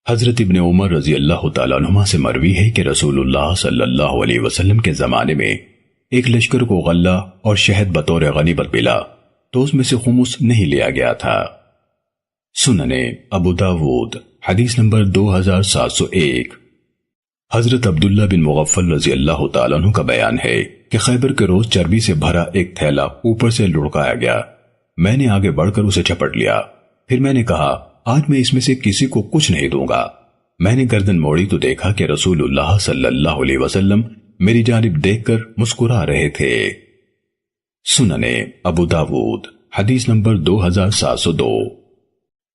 حضرت ابن عمر رضی اللہ تعالیٰ عنہما سے مروی ہے کہ رسول اللہ صلی اللہ علیہ وسلم کے زمانے میں ایک لشکر کو غلہ اور شہد بطور غنیمت ملا تو اس میں سے خمس نہیں لیا گیا تھا۔ سننے ابو داود حدیث نمبر 2701۔ حضرت عبداللہ بن مغفل رضی اللہ تعالیٰ عنہ کا بیان ہے کہ خیبر کے روز چربی سے بھرا ایک تھیلا اوپر سے لڑکایا گیا۔ میں نے آگے بڑھ کر اسے چپٹ لیا، پھر میں نے کہا آج میں اس میں سے کسی کو کچھ نہیں دوں گا۔ میں نے گردن موڑی تو دیکھا کہ رسول اللہ صلی اللہ علیہ وسلم میری جانب دیکھ کر مسکرا رہے تھے۔ سننے ابو داود حدیث نمبر 2702۔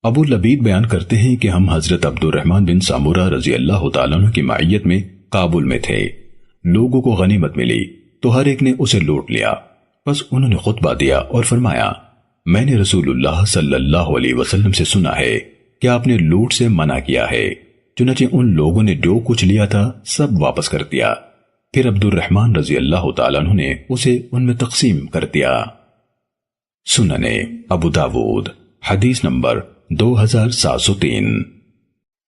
ابو لبید بیان کرتے ہیں کہ ہم حضرت عبد الرحمن بن سامورہ رضی اللہ تعالیٰ عنہ کی معیت میں کابل میں تھے۔ لوگوں کو غنیمت ملی تو ہر ایک نے اسے لوٹ لیا، بس انہوں نے خطبہ دیا اور فرمایا میں نے رسول اللہ صلی اللہ علیہ وسلم سے سنا ہے کہ آپ نے لوٹ سے منع کیا ہے۔ چنانچہ ان لوگوں نے جو کچھ لیا تھا سب واپس کر دیا۔ پھر عبد الرحمن رضی اللہ تعالیٰ عنہ نے اسے ان میں تقسیم کر دیا۔ سننے ابو داود حدیث نمبر 2703۔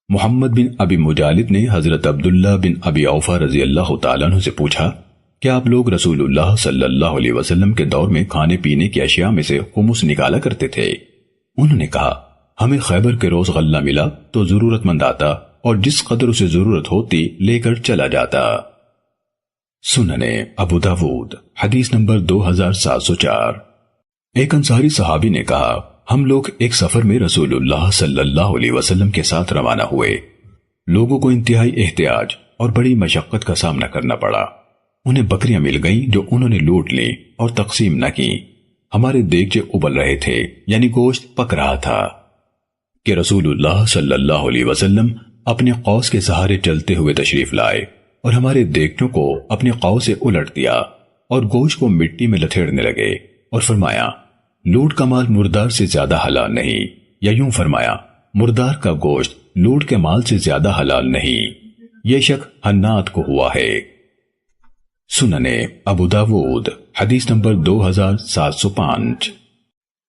محمد بن ابی مجالد نے حضرت عبداللہ بن ابی اوفا رضی اللہ تعالیٰ عنہ سے پوچھا کہ آپ لوگ رسول اللہ صلی اللہ علیہ وسلم کے دور میں کھانے پینے کی اشیاء میں سے خمس نکالا کرتے تھے؟ انہوں نے کہا ہمیں خیبر کے روز غلہ ملا تو ضرورت مند آتا اور جس قدر اسے ضرورت ہوتی لے کر چلا جاتا۔ سننے ابو داود حدیث نمبر 2704۔ ایک انصاری صحابی نے کہا ہم لوگ ایک سفر میں رسول اللہ صلی اللہ علیہ وسلم کے ساتھ روانہ ہوئے۔ لوگوں کو انتہائی احتیاج اور بڑی مشقت کا سامنا کرنا پڑا۔ انہیں بکریاں مل گئیں جو انہوں نے لوٹ لی اور تقسیم نہ کی۔ ہمارے دیگچے ابل رہے تھے یعنی گوشت پک رہا تھا کہ رسول اللہ صلی اللہ علیہ وسلم اپنے قوس کے سہارے چلتے ہوئے تشریف لائے اور ہمارے دیگچوں کو اپنے قوس سے الٹ دیا اور گوشت کو مٹی میں لتھیڑنے لگے اور فرمایا لوٹ کا مال مردار سے زیادہ حلال نہیں، یا یوں فرمایا مردار کا گوشت لوٹ کے مال سے زیادہ حلال نہیں، یہ شک حنات کو ہوا ہے۔ سننے ابو داود حدیث نمبر 2705۔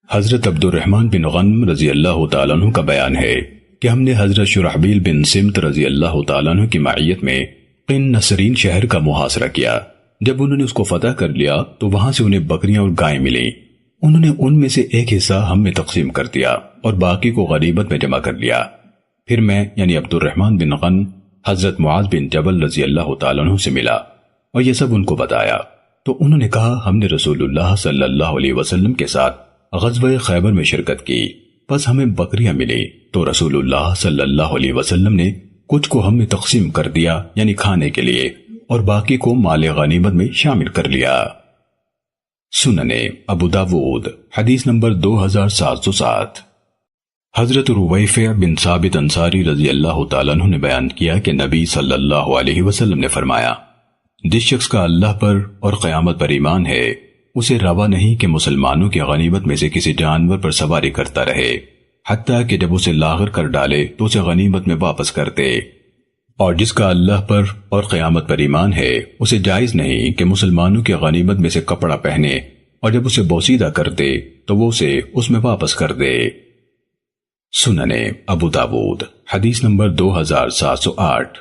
حضرت عبد الرحمن بن غنم رضی اللہ تعالیٰ عنہ کا بیان ہے کہ ہم نے حضرت شرحبیل بن سمت رضی اللہ تعالیٰ عنہ کی معیت میں قن نسرین شہر کا محاصرہ کیا۔ جب انہوں نے اس کو فتح کر لیا تو وہاں سے انہیں بکریاں اور گائیں ملیں۔ انہوں نے ان میں سے ایک حصہ ہم میں تقسیم کر دیا اور باقی کو غنیمت میں جمع کر لیا۔ پھر میں یعنی عبد الرحمن بن غنم حضرت معاذ بن جبل رضی اللہ تعالیٰ عنہ سے ملا اور یہ سب ان کو بتایا تو انہوں نے کہا ہم نے رسول اللہ صلی اللہ علیہ وسلم کے ساتھ غزوہ خیبر میں شرکت کی، بس ہمیں بکریاں ملی تو رسول اللہ صلی اللہ علیہ وسلم نے کچھ کو ہم میں تقسیم کر دیا یعنی کھانے کے لیے، اور باقی کو مال غنیمت میں شامل کر لیا۔ سننے ابو داود حدیث نمبر 2707۔ حضرت رویفع بن ثابت انصاری رضی اللہ تعالیٰ عنہ نے بیان کیا کہ نبی صلی اللہ علیہ وسلم نے فرمایا جس شخص کا اللہ پر اور قیامت پر ایمان ہے اسے روا نہیں کہ مسلمانوں کی غنیمت میں سے کسی جانور پر سواری کرتا رہے حتیٰ کہ جب اسے لاغر کر ڈالے تو اسے غنیمت میں واپس کر دے، اور جس کا اللہ پر اور قیامت پر ایمان ہے اسے جائز نہیں کہ مسلمانوں کی غنیمت میں سے کپڑا پہنے اور جب اسے بوسیدہ کر دے تو وہ اسے اس میں واپس کر دے۔ سننے ابو داود حدیث نمبر 2708۔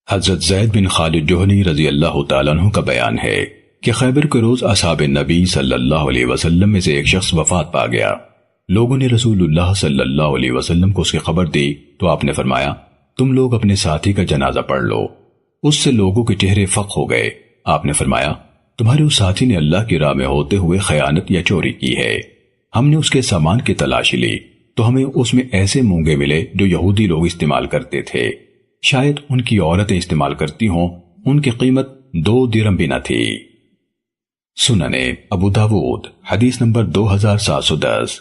حضرت زید بن خالد جوہنی رضی اللہ تعالیٰ عنہ کا بیان ہے کہ خیبر کے روز اصحاب نبی صلی اللہ علیہ وسلم میں سے ایک شخص وفات پا گیا۔ لوگوں نے رسول اللہ صلی اللہ علیہ وسلم کو اس کی خبر دی تو آپ نے فرمایا تم لوگ اپنے ساتھی کا جنازہ پڑھ لو۔ اس سے لوگوں کے چہرے فق ہو گئے۔ آپ نے فرمایا تمہارے اس ساتھی نے اللہ کی راہ میں ہوتے ہوئے خیانت یا چوری کی ہے۔ ہم نے اس کے سامان کی تلاشی لی تو ہمیں اس میں ایسے مونگے ملے جو یہودی لوگ استعمال کرتے تھے، شاید ان کی عورتیں استعمال کرتی ہوں، ان کی قیمت 2 درہم بھی نہ تھی۔ سننے ابو داود حدیث نمبر 2710۔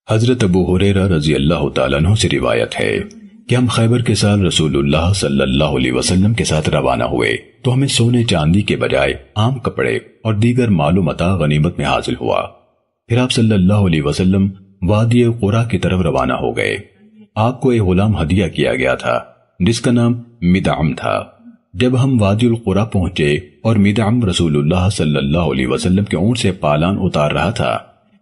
حضرت ابو ہریرہ رضی اللہ تعالیٰ عنہ سے روایت ہے کہ ہم خیبر کے سال رسول اللہ صلی اللہ علیہ وسلم کے ساتھ روانہ ہوئے تو ہمیں سونے چاندی کے بجائے عام کپڑے اور دیگر مال و متاع غنیمت میں حاصل ہوا۔ پھر آپ صلی اللہ علیہ وسلم وادی قرا کی طرف روانہ ہو گئے۔ آپ کو ایک غلام ہدیہ کیا گیا تھا جس کا نام مدعم تھا۔ جب ہم وادی القرا پہنچے اور مدعم رسول اللہ صلی اللہ علیہ وسلم کے اونٹ سے پالان اتار رہا تھا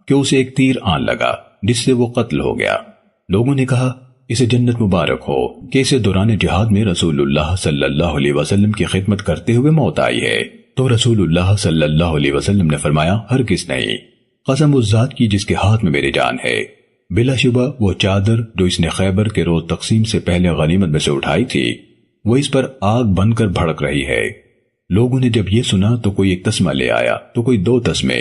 کہ اسے ایک تیر آن لگا جس سے وہ قتل ہو گیا۔ لوگوں نے کہا اسے جنت مبارک ہو کہ اسے دوران جہاد میں رسول اللہ صلی اللہ علیہ وسلم کی خدمت کرتے ہوئے موت آئی ہے۔ تو رسول اللہ صلی اللہ علیہ وسلم نے فرمایا ہرگز نہیں، قسم اس ذات کی جس کے ہاتھ میں میری جان ہے، بلا شبہ وہ چادر جو اس نے خیبر کے روز تقسیم سے پہلے غنیمت میں سے اٹھائی تھی وہ اس پر آگ بن کر بھڑک رہی ہے۔ لوگوں نے جب یہ سنا تو کوئی ایک تسمہ لے آیا تو کوئی 2 تسمے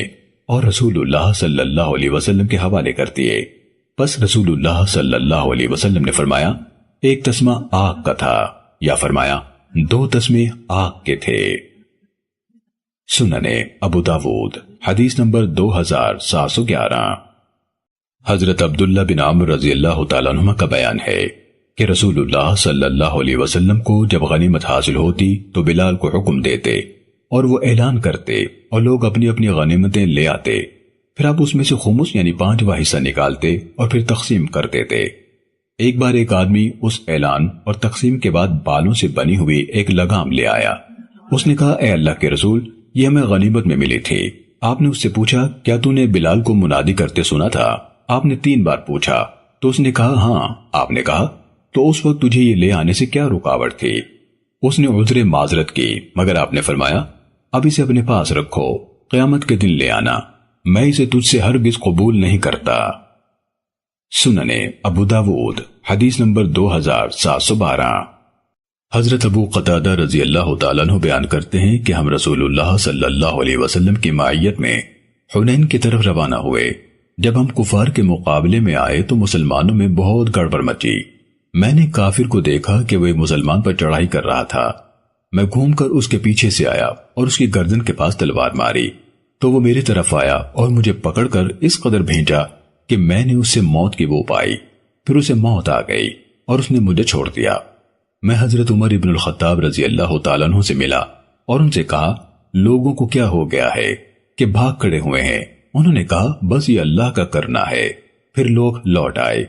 اور رسول اللہ صلی اللہ علیہ وسلم کے حوالے کر دیے۔ بس رسول اللہ صلی اللہ علیہ وسلم نے فرمایا ایک تسمہ آگ کا تھا، یا فرمایا 2 تسمے آگ کے تھے۔ سنن ابو داود حدیث نمبر 2711۔ حضرت عبداللہ بن عمر رضی اللہ تعالیٰ عنہ کا بیان ہے کہ رسول اللہ صلی اللہ علیہ وسلم کو جب غنیمت حاصل ہوتی تو بلال کو حکم دیتے اور وہ اعلان کرتے اور لوگ اپنی اپنی غنیمتیں لے آتے، پھر آپ اس میں سے خمس یعنی 5واں حصہ نکالتے اور پھر تقسیم کر دیتے۔ ایک بار ایک آدمی اس اعلان اور تقسیم کے بعد بالوں سے بنی ہوئی ایک لگام لے آیا۔ اس نے کہا اے اللہ کے رسول، یہ ہمیں غنیمت میں ملی تھی۔ آپ نے اس سے پوچھا کیا تو نے بلال کو منادی کرتے سنا تھا؟ آپ نے 3 بار پوچھا تو اس نے کہا ہاں۔ آپ نے کہا تو اس وقت تجھے یہ لے آنے سے کیا رکاوٹ تھی؟ اس نے عذر معذرت کی، مگر آپ نے فرمایا اب اسے اپنے پاس رکھو، قیامت کے دن لے آنا، میں اسے تجھ سے ہرگز قبول نہیں کرتا۔ سنن ابو داود حدیث نمبر 2712۔ حضرت ابو قتادہ رضی اللہ تعالیٰ عنہ بیان کرتے ہیں کہ ہم رسول اللہ صلی اللہ علیہ وسلم کی معیت میں حنین کی طرف روانہ ہوئے۔ جب ہم کفار کے مقابلے میں آئے تو مسلمانوں میں بہت گڑبڑ مچی۔ میں نے کافر کو دیکھا کہ وہ ایک مسلمان پر چڑھائی کر رہا تھا۔ میں گھوم کر اس کے پیچھے سے آیا اور اس کی گردن کے پاس تلوار ماری تو وہ میری طرف آیا اور مجھے پکڑ کر اس قدر بھینچا کہ میں نے اس سے موت کی بو پائی۔ پھر اسے موت آ گئی اور اس نے مجھے چھوڑ دیا۔ میں حضرت عمر ابن الخطاب رضی اللہ تعالیٰ عنہ سے ملا اور ان سے کہا لوگوں کو کیا ہو گیا ہے کہ بھاگ کھڑے ہوئے ہیں؟ انہوں نے کہا بس یہ اللہ کا کرنا ہے۔ پھر لوگ لوٹ آئے۔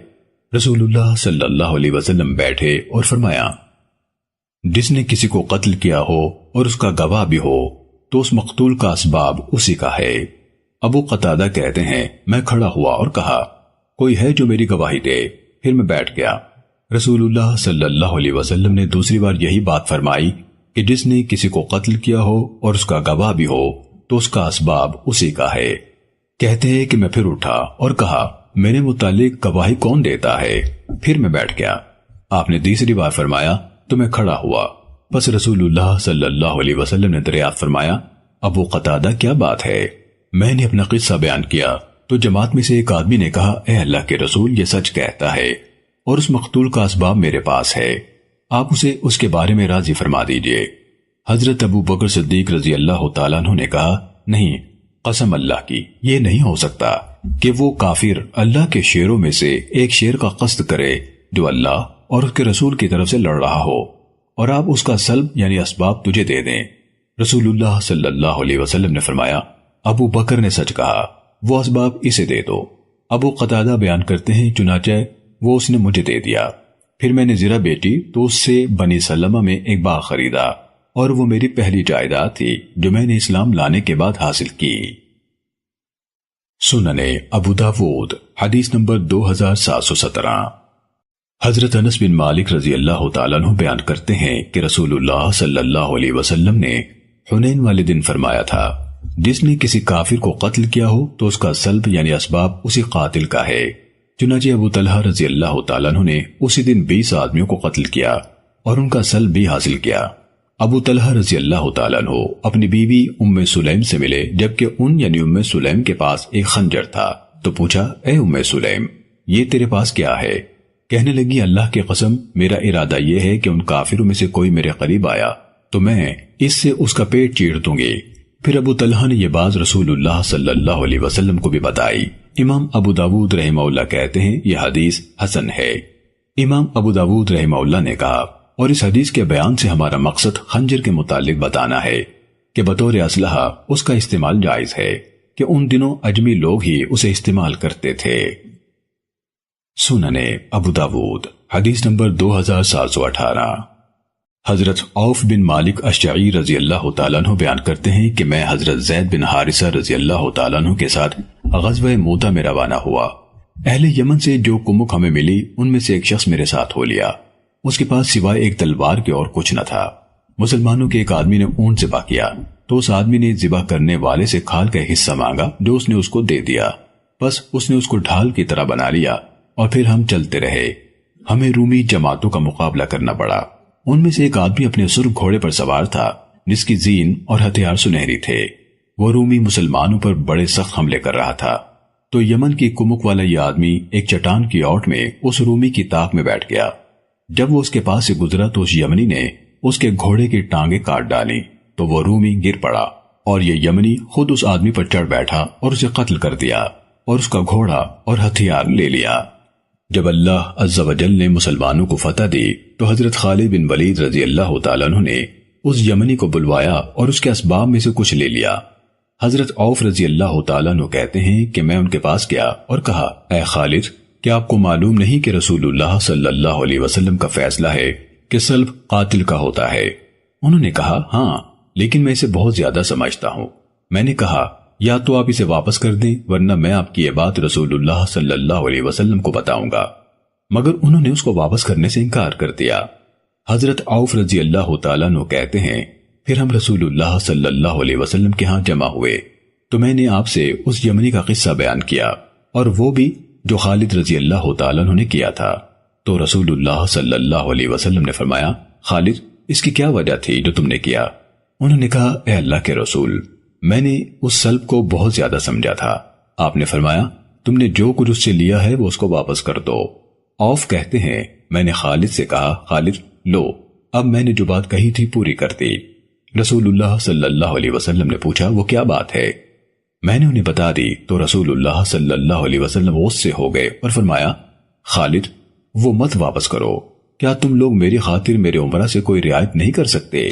رسول اللہ صلی اللہ علیہ وسلم بیٹھے اور فرمایا جس نے کسی کو قتل کیا ہو اور اس کا گواہ بھی ہو تو اس مقتول کا اسباب اسی کا ہے۔ ابو قتادہ کہتے ہیں میں کھڑا ہوا اور کہا کوئی ہے جو میری گواہی دے؟ پھر میں بیٹھ گیا۔ رسول اللہ صلی اللہ علیہ وسلم نے دوسری بار یہی بات فرمائی کہ جس نے کسی کو قتل کیا ہو اور اس کا گواہ بھی ہو تو اس کا اسباب اسی کا ہے۔ کہتے ہیں کہ میں پھر اٹھا اور کہا میرے متعلق گواہی کون دیتا ہے؟ پھر میں بیٹھ گیا۔ آپ نے تیسری بار فرمایا تو میں کھڑا ہوا۔ بس رسول اللہ صلی اللہ علیہ وسلم نے دریافت فرمایا ابو قتادہ کیا بات ہے؟ میں نے اپنا قصہ بیان کیا تو جماعت میں سے ایک آدمی نے کہا اے اللہ کے رسول یہ سچ کہتا ہے اور اس مقتول کا اسباب میرے پاس ہے، آپ اسے اس کے بارے میں راضی فرما دیجئے۔ حضرت ابو بکر صدیق رضی اللہ تعالیٰ عنہ نے کہا نہیں، قسم اللہ کی یہ نہیں ہو سکتا کہ وہ کافر اللہ کے شیروں میں سے ایک شیر کا قصد کرے جو اللہ اور اس کے رسول کی طرف سے لڑ رہا ہو اور آپ اس کا سلب یعنی اسباب تجھے دے دیں۔ رسول اللہ صلی اللہ علیہ وسلم نے فرمایا ابو بکر نے سچ کہا، وہ اسباب اسے دے دو۔ ابو قتادہ بیان کرتے ہیں چنانچہ وہ اس نے مجھے دے دیا۔ پھر میں نے زرہ بیچی تو اس سے بنی سلمہ میں ایک باغ خریدا اور وہ میری پہلی جائیداد تھی جو میں نے اسلام لانے کے بعد حاصل کی۔ سنن ابو داود حدیث نمبر 2717۔ حضرت انس بن مالک رضی اللہ تعالیٰ عنہ بیان کرتے ہیں کہ رسول اللہ صلی اللہ علیہ وسلم نے حنین والے دن فرمایا تھا جس نے کسی کافر کو قتل کیا ہو تو اس کا سلب یعنی اسباب اسی قاتل کا ہے۔ چنانچہ ابو طلحہ رضی اللہ تعالیٰ عنہ نے اسی دن 20 آدمیوں کو قتل کیا اور ان کا سلب بھی حاصل کیا۔ ابو طلحہ رضی اللہ تعالیٰ عنہ اپنی بیوی ام سلیم سے ملے جبکہ ان یعنی ام سلیم کے پاس ایک خنجر تھا تو پوچھا اے ام سلیم یہ تیرے پاس کیا ہے؟ کہنے لگی اللہ کی قسم میرا ارادہ یہ ہے کہ ان کافروں میں سے کوئی میرے قریب آیا تو میں اس سے اس کا پیٹ چیر دوں گی۔ پھر ابو طلحہ نے یہ بات رسول اللہ صلی اللہ علیہ وسلم کو بھی بتائی۔ امام ابو داود رحمہ اللہ کہتے ہیں یہ حدیث حسن ہے۔ امام ابو داود رحمہ اللہ نے کہا اور اس حدیث کے بیان سے ہمارا مقصد خنجر کے متعلق بتانا ہے کہ بطور اسلحہ اس کا استعمال جائز ہے کہ ان دنوں اجمی لوگ ہی اسے استعمال کرتے تھے۔ سنن ابو داود حدیث نمبر 2718۔ حضرت عوف بن مالک اشجعی رضی اللہ تعالیٰ عنہ بیان کرتے ہیں کہ میں حضرت زید بن حارثہ رضی اللہ تعالیٰ عنہ کے ساتھ غزوہ موتہ میں روانہ ہوا۔ اہل یمن سے جو کمک ہمیں ملی ان میں سے ایک شخص میرے ساتھ ہو لیا، اس کے پاس سوائے ایک تلوار کے اور کچھ نہ تھا۔ مسلمانوں کے ایک آدمی نے اونٹ ذبح کیا تو اس آدمی نے ذبح کرنے والے سے کھال کا حصہ مانگا جو اس نے اس کو دے دیا، بس اس نے اس کو ڈھال کی طرح بنا لیا اور پھر ہم چلتے رہے۔ ہمیں رومی جماعتوں کا مقابلہ کرنا پڑا۔ ان میں سے ایک آدمی اپنے سرخ گھوڑے پر سوار تھا جس کی زین اور ہتھیار سنہری تھے۔ وہ رومی مسلمانوں پر بڑے سخت حملے کر رہا تھا، تو یمن کی کمک والا یہ آدمی ایک چٹان کی اوٹ میں اس رومی کی طاق میں بیٹھ گیا۔ جب وہ اس کے پاس سے گزرا تو اس یمنی نے اس کے گھوڑے کی ٹانگیں کاٹ ڈالی تو وہ رومی گر پڑا اور یہ یمنی خود اس آدمی پر چڑھ بیٹھا اور اسے قتل کر دیا اور اس کا گھوڑا اور ہتھیار لے لیا۔ جب اللہ عز و جل نے مسلمانوں کو فتح دی تو حضرت خالد بن ولید رضی اللہ تعالیٰ عنہ نے اس یمنی کو بلوایا اور اس کے اسباب میں سے کچھ لے لیا۔ حضرت عوف رضی اللہ تعالیٰ عنہ کہتے ہیں کہ میں ان کے پاس گیا اور کہا، اے خالد، کیا آپ کو معلوم نہیں کہ رسول اللہ صلی اللہ علیہ وسلم کا فیصلہ ہے کہ سلب قاتل کا ہوتا ہے؟ انہوں نے کہا، ہاں، لیکن میں اسے بہت زیادہ سمجھتا ہوں۔ میں نے کہا، یا تو آپ اسے واپس کر دیں ورنہ میں آپ کی یہ بات رسول اللہ صلی اللہ علیہ وسلم کو بتاؤں گا، مگر انہوں نے اس کو واپس کرنے سے انکار کر دیا۔ حضرت عوف رضی اللہ تعالیٰ عنہ کہتے ہیں، پھر ہم رسول اللہ صلی اللہ علیہ وسلم کے ہاں جمع ہوئے تو میں نے آپ سے اس یمنی کا قصہ بیان کیا اور وہ بھی جو خالد رضی اللہ تعالیٰ عنہ نے کیا تھا۔ تو رسول اللہ صلی اللہ علیہ وسلم نے فرمایا، خالد، اس کی کیا وجہ تھی جو تم نے کیا؟ انہوں نے کہا، اے اللہ کے رسول، میں نے اس سلب کو بہت زیادہ سمجھا تھا۔ آپ نے فرمایا، تم نے جو کچھ اس سے لیا ہے وہ اس کو واپس کر دو۔ عوف کہتے ہیں، میں نے خالد سے کہا، خالد، لو، اب میں نے جو بات کہی تھی پوری کر دی۔ رسول اللہ صلی اللہ علیہ وسلم نے پوچھا، وہ کیا بات ہے؟ میں نے انہیں بتا دی تو رسول اللہ صلی اللہ علیہ وسلم غصے ہو گئے اور فرمایا، خالد، وہ مت واپس کرو۔ کیا تم لوگ میری خاطر میرے عمرہ سے کوئی رعایت نہیں کر سکتے؟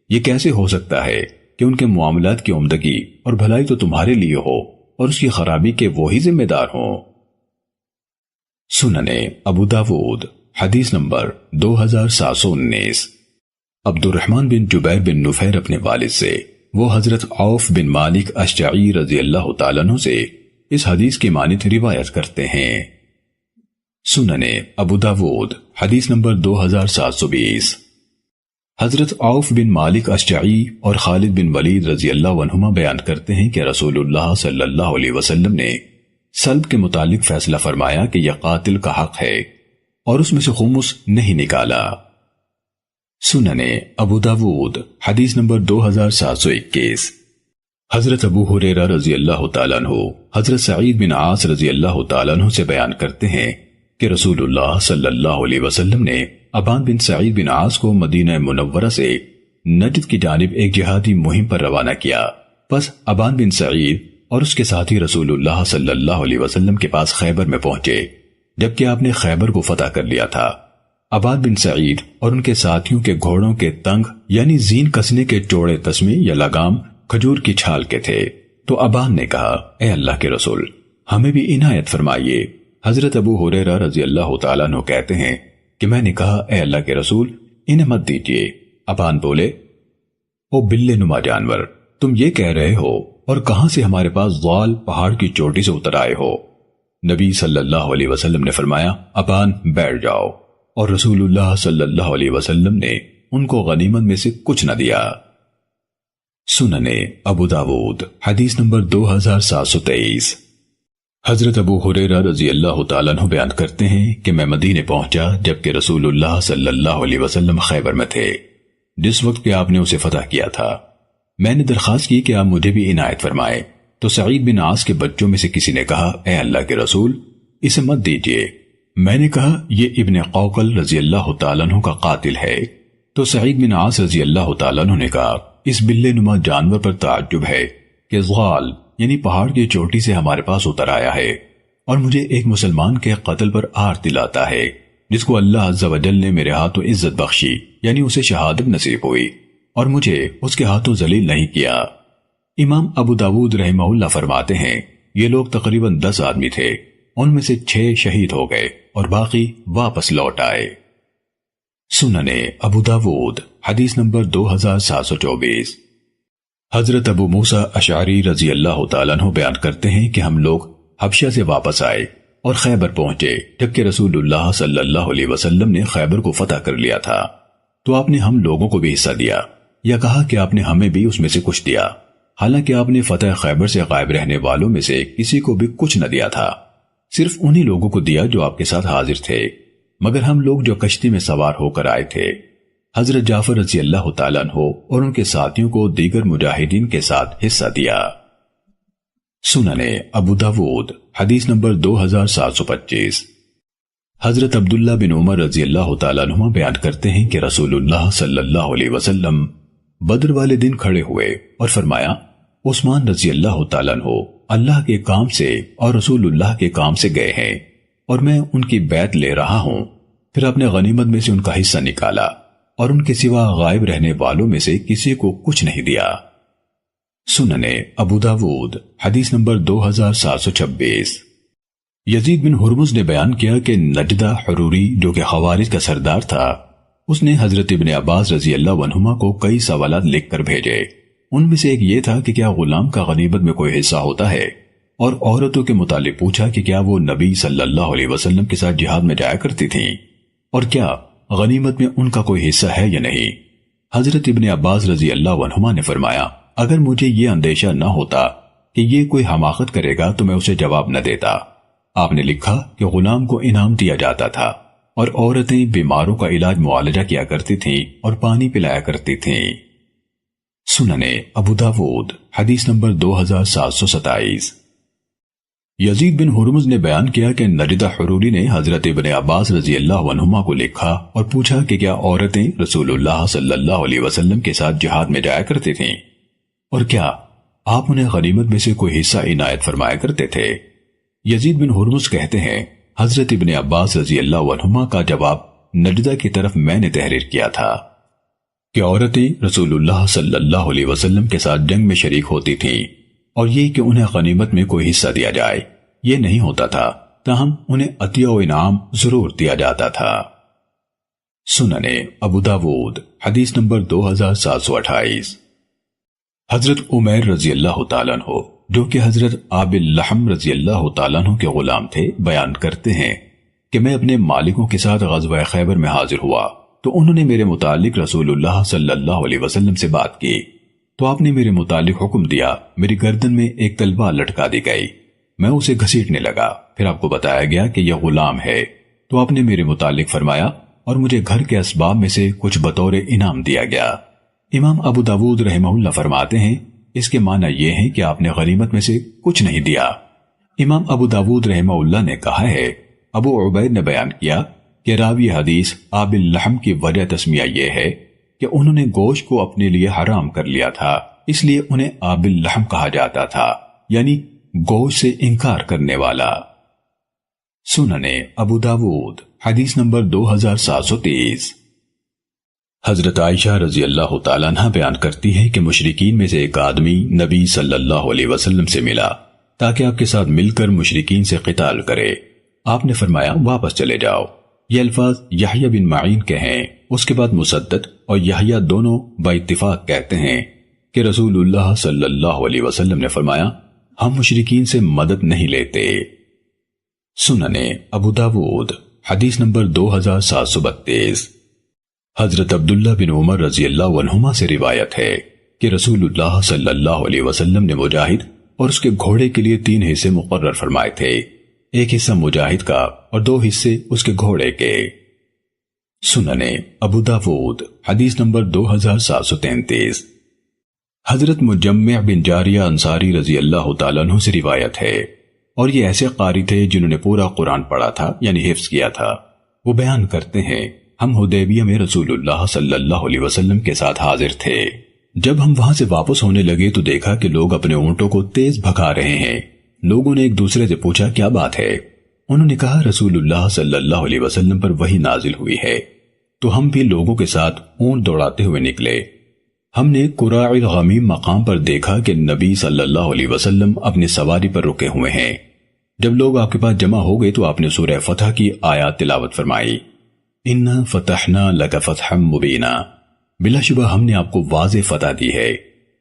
یہ کیسے ہو سکتا ہے کہ ان کے معاملات کی عمدگی اور بھلائی تو تمہارے لیے ہو اور اس کی خرابی کے وہی ذمہ دار ہوں۔ سننے ابو داود حدیث نمبر 2719۔ عبد الرحمن بن جبیر بن نفیر اپنے والد سے، وہ حضرت عوف بن مالک اشجعی رضی اللہ تعالیٰ عنہ سے اس حدیث کی مانند روایت کرتے ہیں۔ سننے ابو داود حدیث نمبر 2720۔ حضرت عوف بن مالک اشجعی اور خالد بن ولید رضی اللہ عنہما بیان کرتے ہیں کہ رسول اللہ صلی اللہ علیہ وسلم نے سلب کے متعلق فیصلہ فرمایا کہ یہ قاتل کا حق ہے اور اس میں سے خمس نہیں نکالا۔ سننے ابو داود حدیث نمبر 2721۔ حضرت ابو ہریرہ رضی اللہ تعالیٰ عنہ حضرت سعید بن عاص رضی اللہ تعالیٰ عنہ سے بیان کرتے ہیں کہ رسول اللہ صلی اللہ علیہ وسلم نے ابان بن سعید بن عاص کو مدینہ منورہ سے نجد کی جانب ایک جہادی مہم پر روانہ کیا۔ پس ابان بن سعید اور اس کے ساتھی رسول اللہ صلی اللہ علیہ وسلم کے پاس خیبر میں پہنچے، جبکہ آپ نے خیبر کو فتح کر لیا تھا۔ ابان بن سعید اور ان کے ساتھیوں کے گھوڑوں کے تنگ یعنی زین کسنے کے چوڑے تسمے یا لگام کھجور کی چھال کے تھے، تو ابان نے کہا، اے اللہ کے رسول، ہمیں بھی عنایت فرمائیے۔ حضرت ابو ہریرہ رضی اللہ تعالیٰ عنہ کہتے ہیں کہ میں نے کہا، اے اللہ کے رسول، انہیں مت دیجیے۔ ابان بولے، او بلے نما جانور، تم یہ کہہ رہے ہو اور کہاں سے ہمارے پاس ضال پہاڑ کی چوٹی سے اتر آئے ہو؟ نبی صلی اللہ علیہ وسلم نے فرمایا، ابان بیٹھ جاؤ، اور رسول اللہ صلی اللہ علیہ وسلم نے ان کو غنیمت میں سے کچھ نہ دیا۔ سننے ابو داود حدیث نمبر 2723۔ حضرت ابو ہریرہ رضی اللہ تعالیٰ عنہ بیان کرتے ہیں کہ میں مدینے پہنچا جبکہ رسول اللہ صلی اللہ علیہ وسلم خیبر میں تھے، جس وقت کہ آپ نے اسے فتح کیا تھا۔ میں نے درخواست کی کہ آپ مجھے بھی عنایت فرمائے، تو سعید بن عاص کے بچوں میں سے کسی نے کہا، اے اللہ کے رسول، اسے مت دیجیے۔ میں نے کہا، یہ ابن قوقل رضی اللہ تعالیٰ عنہ کا قاتل ہے۔ تو سعید بن عاص رضی اللہ تعالیٰ عنہ نے کہا، اس بلے نما جانور پر تعجب ہے کہ ضال یعنی پہاڑ کی چوٹی سے ہمارے پاس اتر آیا ہے اور مجھے ایک مسلمان کے قتل پر آر دلاتا ہے، جس کو اللہ عز و جل نے میرے ہاتھوں عزت بخشی یعنی اسے شہادت نصیب ہوئی، اور مجھے اس کے ہاتھوں ذلیل نہیں کیا۔ امام ابو داود رحمہ اللہ فرماتے ہیں، یہ لوگ تقریباً 10 آدمی تھے، ان میں سے 6 شہید ہو گئے اور باقی واپس لوٹ آئے۔ سننے ابو داود حدیث نمبر 2724۔ حضرت ابو موسیٰ اشعری رضی اللہ تعالیٰ عنہ بیان کرتے ہیں کہ ہم لوگ حبشہ سے واپس آئے اور خیبر پہنچے جبکہ رسول اللہ صلی اللہ علیہ وسلم نے خیبر کو فتح کر لیا تھا، تو آپ نے ہم لوگوں کو بھی حصہ دیا یا کہا کہ آپ نے ہمیں بھی اس میں سے کچھ دیا، حالانکہ آپ نے فتح خیبر سے غائب رہنے والوں میں سے کسی کو بھی کچھ نہ دیا تھا، صرف انہی لوگوں کو دیا جو آپ کے ساتھ حاضر تھے، مگر ہم لوگ جو کشتی میں سوار ہو کر آئے تھے۔ حضرت جعفر رضی اللہ تعالیٰ عنہ اور ان کے ساتھیوں کو دیگر مجاہدین کے ساتھ حصہ دیا۔ سننے ابو داود حدیث نمبر 2725۔ حضرت عبداللہ بن عمر رضی اللہ تعالیٰ عنہ بیان کرتے ہیں کہ رسول اللہ صلی اللہ علیہ وسلم بدر والے دن کھڑے ہوئے اور فرمایا، عثمان رضی اللہ تعالیٰ عنہ اللہ کے کام سے اور رسول اللہ کے کام سے گئے ہیں اور میں ان کی بیعت لے رہا ہوں۔ پھر اپنے غنیمت میں سے ان کا حصہ نکالا اور ان کے سوا غائب رہنے والوں میں سے کسی کو کچھ نہیں دیا۔ سننے ابو داود حدیث نمبر 2726۔ یزید بن ہرمز نے بیان کیا کہ نجدہ حروری جو کہ خوارج کا سردار تھا، اس نے حضرت ابن عباس رضی اللہ عنہما کو کئی سوالات لکھ کر بھیجے۔ ان میں سے ایک یہ تھا کہ کیا غلام کا غنیمت میں کوئی حصہ ہوتا ہے، اور عورتوں کے متعلق پوچھا کہ کیا وہ نبی صلی اللہ علیہ وسلم کے ساتھ جہاد میں جایا کرتی تھیں، اور کیا غنیمت میں ان کا کوئی حصہ ہے یا نہیں۔ حضرت ابن عباس رضی اللہ عنہما نے فرمایا، اگر مجھے یہ اندیشہ نہ ہوتا کہ یہ کوئی حماقت کرے گا تو میں اسے جواب نہ دیتا۔ آپ نے لکھا کہ غلام کو انعام دیا جاتا تھا اور عورتیں بیماروں کا علاج معالجہ کیا کرتی تھیں اور پانی پلایا کرتی تھیں۔ سننے ابو داود حدیث نمبر 2727۔ یزید بن ہرمز نے بیان کیا کہ نجدہ حروری نے حضرت ابن عباس رضی اللہ عنہما کو لکھا اور پوچھا کہ کیا عورتیں رسول اللہ صلی اللہ علیہ وسلم کے ساتھ جہاد میں جایا کرتی تھیں، اور کیا آپ انہیں غنیمت میں سے کوئی حصہ عنایت فرمایا کرتے تھے۔ یزید بن ہرمز کہتے ہیں، حضرت ابن عباس رضی اللہ عنہما کا جواب نجدہ کی طرف میں نے تحریر کیا تھا کہ عورتیں رسول اللہ صلی اللہ علیہ وسلم کے ساتھ جنگ میں شریک ہوتی تھیں، اور یہ کہ انہیں غنیمت میں کوئی حصہ دیا جائے یہ نہیں ہوتا تھا، تاہم انہیں عطیہ و انعام ضرور دیا جاتا تھا۔ سننے ابو داود حدیث نمبر 2728۔ حضرت عمیر رضی اللہ تعالیٰ عنہ جو کہ حضرت آب اللحم رضی اللہ تعالیٰ عنہ کے غلام تھے بیان کرتے ہیں کہ میں اپنے مالکوں کے ساتھ غزوہ خیبر میں حاضر ہوا تو انہوں نے میرے متعلق رسول اللہ صلی اللہ علیہ وسلم سے بات کی، تو آپ نے میرے متعلق حکم دیا، میری گردن میں ایک تلوار لٹکا دی گئی، میں اسے گھسیٹنے لگا، پھر آپ کو بتایا گیا کہ یہ غلام ہے، تو آپ نے میرے متعلق فرمایا اور مجھے گھر کے اسباب میں سے کچھ بطور انعام دیا گیا۔ امام ابو داود رحمہ اللہ فرماتے ہیں، اس کے معنی یہ ہے کہ آپ نے غنیمت میں سے کچھ نہیں دیا۔ امام ابو داود رحمہ اللہ نے کہا ہے، ابو عبید نے بیان کیا کہ راوی حدیث آب اللحم کی وجہ تسمیہ یہ ہے کہ انہوں نے گوشت کو اپنے لیے حرام کر لیا تھا، اس لیے انہیں آب اللحم کہا جاتا تھا، یعنی گوشت سے انکار کرنے والا۔ سننے ابو داود حدیث نمبر 2730۔ حضرت عائشہ رضی اللہ تعالیٰ عنہ بیان کرتی ہے کہ مشرکین میں سے ایک آدمی نبی صلی اللہ علیہ وسلم سے ملا تاکہ آپ کے ساتھ مل کر مشرکین سے قتال کرے۔ آپ نے فرمایا واپس چلے جاؤ۔ یہ الفاظ یحییٰ بن معین کے ہیں۔ اس کے بعد مسدد اور یحییٰ دونوں با اتفاق کہتے ہیں کہ رسول اللہ صلی اللہ علیہ وسلم نے فرمایا، ہم مشرکین سے مدد نہیں لیتے۔ سننے ابو داود حدیث نمبر 2732۔ حضرت عبداللہ بن عمر رضی اللہ عنہما سے روایت ہے کہ رسول اللہ صلی اللہ علیہ وسلم نے مجاہد اور اس کے گھوڑے کے لیے 3 حصے مقرر فرمائے تھے، ایک حصہ مجاہد کا اور 2 حصے اس کے گھوڑے کے۔ سننے ابو داود حدیث نمبر 2733۔ حضرت مجمع بن جاریہ انصاری رضی اللہ تعالیٰ عنہ سے روایت ہے، اور یہ ایسے قاری تھے جنہوں نے پورا قرآن پڑھا تھا یعنی حفظ کیا تھا۔ وہ بیان کرتے ہیں، ہم حدیبیہ میں رسول اللہ صلی اللہ علیہ وسلم کے ساتھ حاضر تھے۔ جب ہم وہاں سے واپس ہونے لگے تو دیکھا کہ لوگ اپنے اونٹوں کو تیز بھگا رہے ہیں۔ لوگوں نے ایک دوسرے سے پوچھا کیا بات ہے؟ انہوں نے کہا رسول اللہ صلی اللہ علیہ وسلم پر وحی نازل ہوئی ہے۔ تو ہم بھی لوگوں کے ساتھ اونٹ دوڑاتے ہوئے نکلے۔ ہم نے قراع الغمیم مقام پر دیکھا کہ نبی صلی اللہ علیہ وسلم اپنی سواری پر رکے ہوئے ہیں۔ جب لوگ آپ کے پاس جمع ہو گئے تو آپ نے سورہ فتح کی آیات تلاوت فرمائی، اِنَّا فَتَحْنَا لَكَ فَتْحًا مُبِينًا، بلا شبہ ہم نے آپ کو واضح فتح دی ہے۔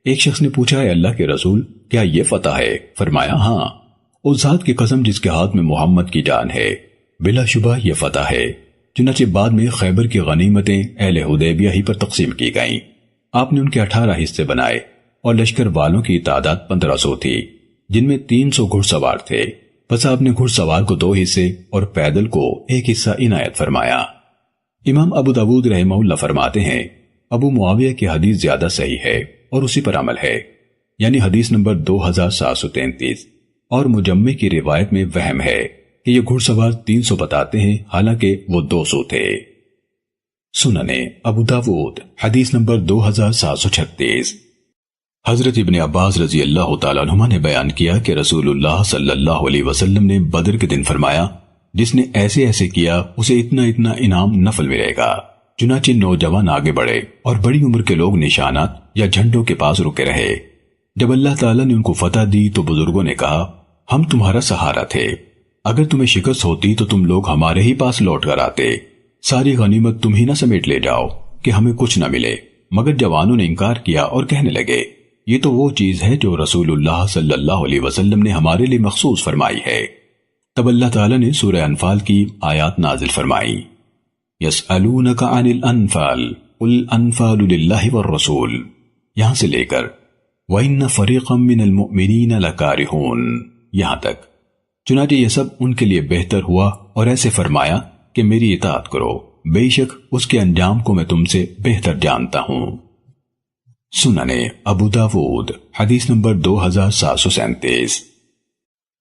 ایک شخص نے پوچھا، اے اللہ کے رسول کیا یہ فتح ہے؟ فرمایا ہاں۔ اس ذات کی قسم جس کے ہاتھ میں محمد کی جان ہے، بلا شبہ یہ فتح ہے۔ چنانچہ بعد میں خیبر کی غنیمتیں اہل حدیبیہ ہی پر تقسیم کی گئیں۔ آپ نے ان کے 18 حصے بنائے اور لشکر والوں کی تعداد 1500 تھی، جن میں 300 گھڑ سوار تھے۔ پس آپ نے گھڑ سوار کو 2 حصے اور پیدل کو 1 حصہ عنایت فرمایا۔ امام ابو داود رحمہ اللہ فرماتے ہیں، ابو معاویہ کی حدیث زیادہ صحیح ہے اور اسی پر عمل ہے، یعنی حدیث نمبر 2733، اور مجمع کی روایت میں وہم ہے کہ یہ گھڑ سوار 300 بتاتے ہیں، حالانکہ وہ 200 تھے۔ سننے ابو داود حدیث نمبر 2736۔ حضرت ابن عباس رضی اللہ تعالیٰ عنہما نے بیان کیا کہ رسول اللہ صلی اللہ علیہ وسلم نے بدر کے دن فرمایا، جس نے ایسے ایسے کیا اسے اتنا اتنا انعام نفل ملے گا۔ چنانچہ نوجوان آگے بڑھے اور بڑی عمر کے لوگ نشانات یا جھنڈوں کے پاس رکے رہے۔ جب اللہ تعالیٰ نے ان کو فتح دی تو بزرگوں نے کہا، ہم تمہارا سہارا تھے، اگر تمہیں شکست ہوتی تو تم لوگ ہمارے ہی پاس لوٹ کر آتے، ساری غنیمت تم ہی نہ سمیٹ لے جاؤ کہ ہمیں کچھ نہ ملے۔ مگر جوانوں نے انکار کیا اور کہنے لگے، یہ تو وہ چیز ہے جو رسول اللہ صلی اللہ علیہ وسلم نے ہمارے لیے مخصوص فرمائی ہے۔ تب اللہ تعالیٰ نے سورہ انفال کی آیات نازل فرمائی، یسألونک عن الانفال قل الانفال للہ والرسول، یہاں سے لے کر وَإِنَّ فَرِيقًا مِّنَ الْمُؤْمِنِينَ لَكَارِهُونَ یہاں تک۔ چنانچہ یہ سب ان کے لیے بہتر ہوا اور ایسے فرمایا کہ میری اطاعت کرو، بے شک اس کے انجام کو میں تم سے بہتر جانتا ہوں۔ سننے ابو داود حدیث نمبر 2737۔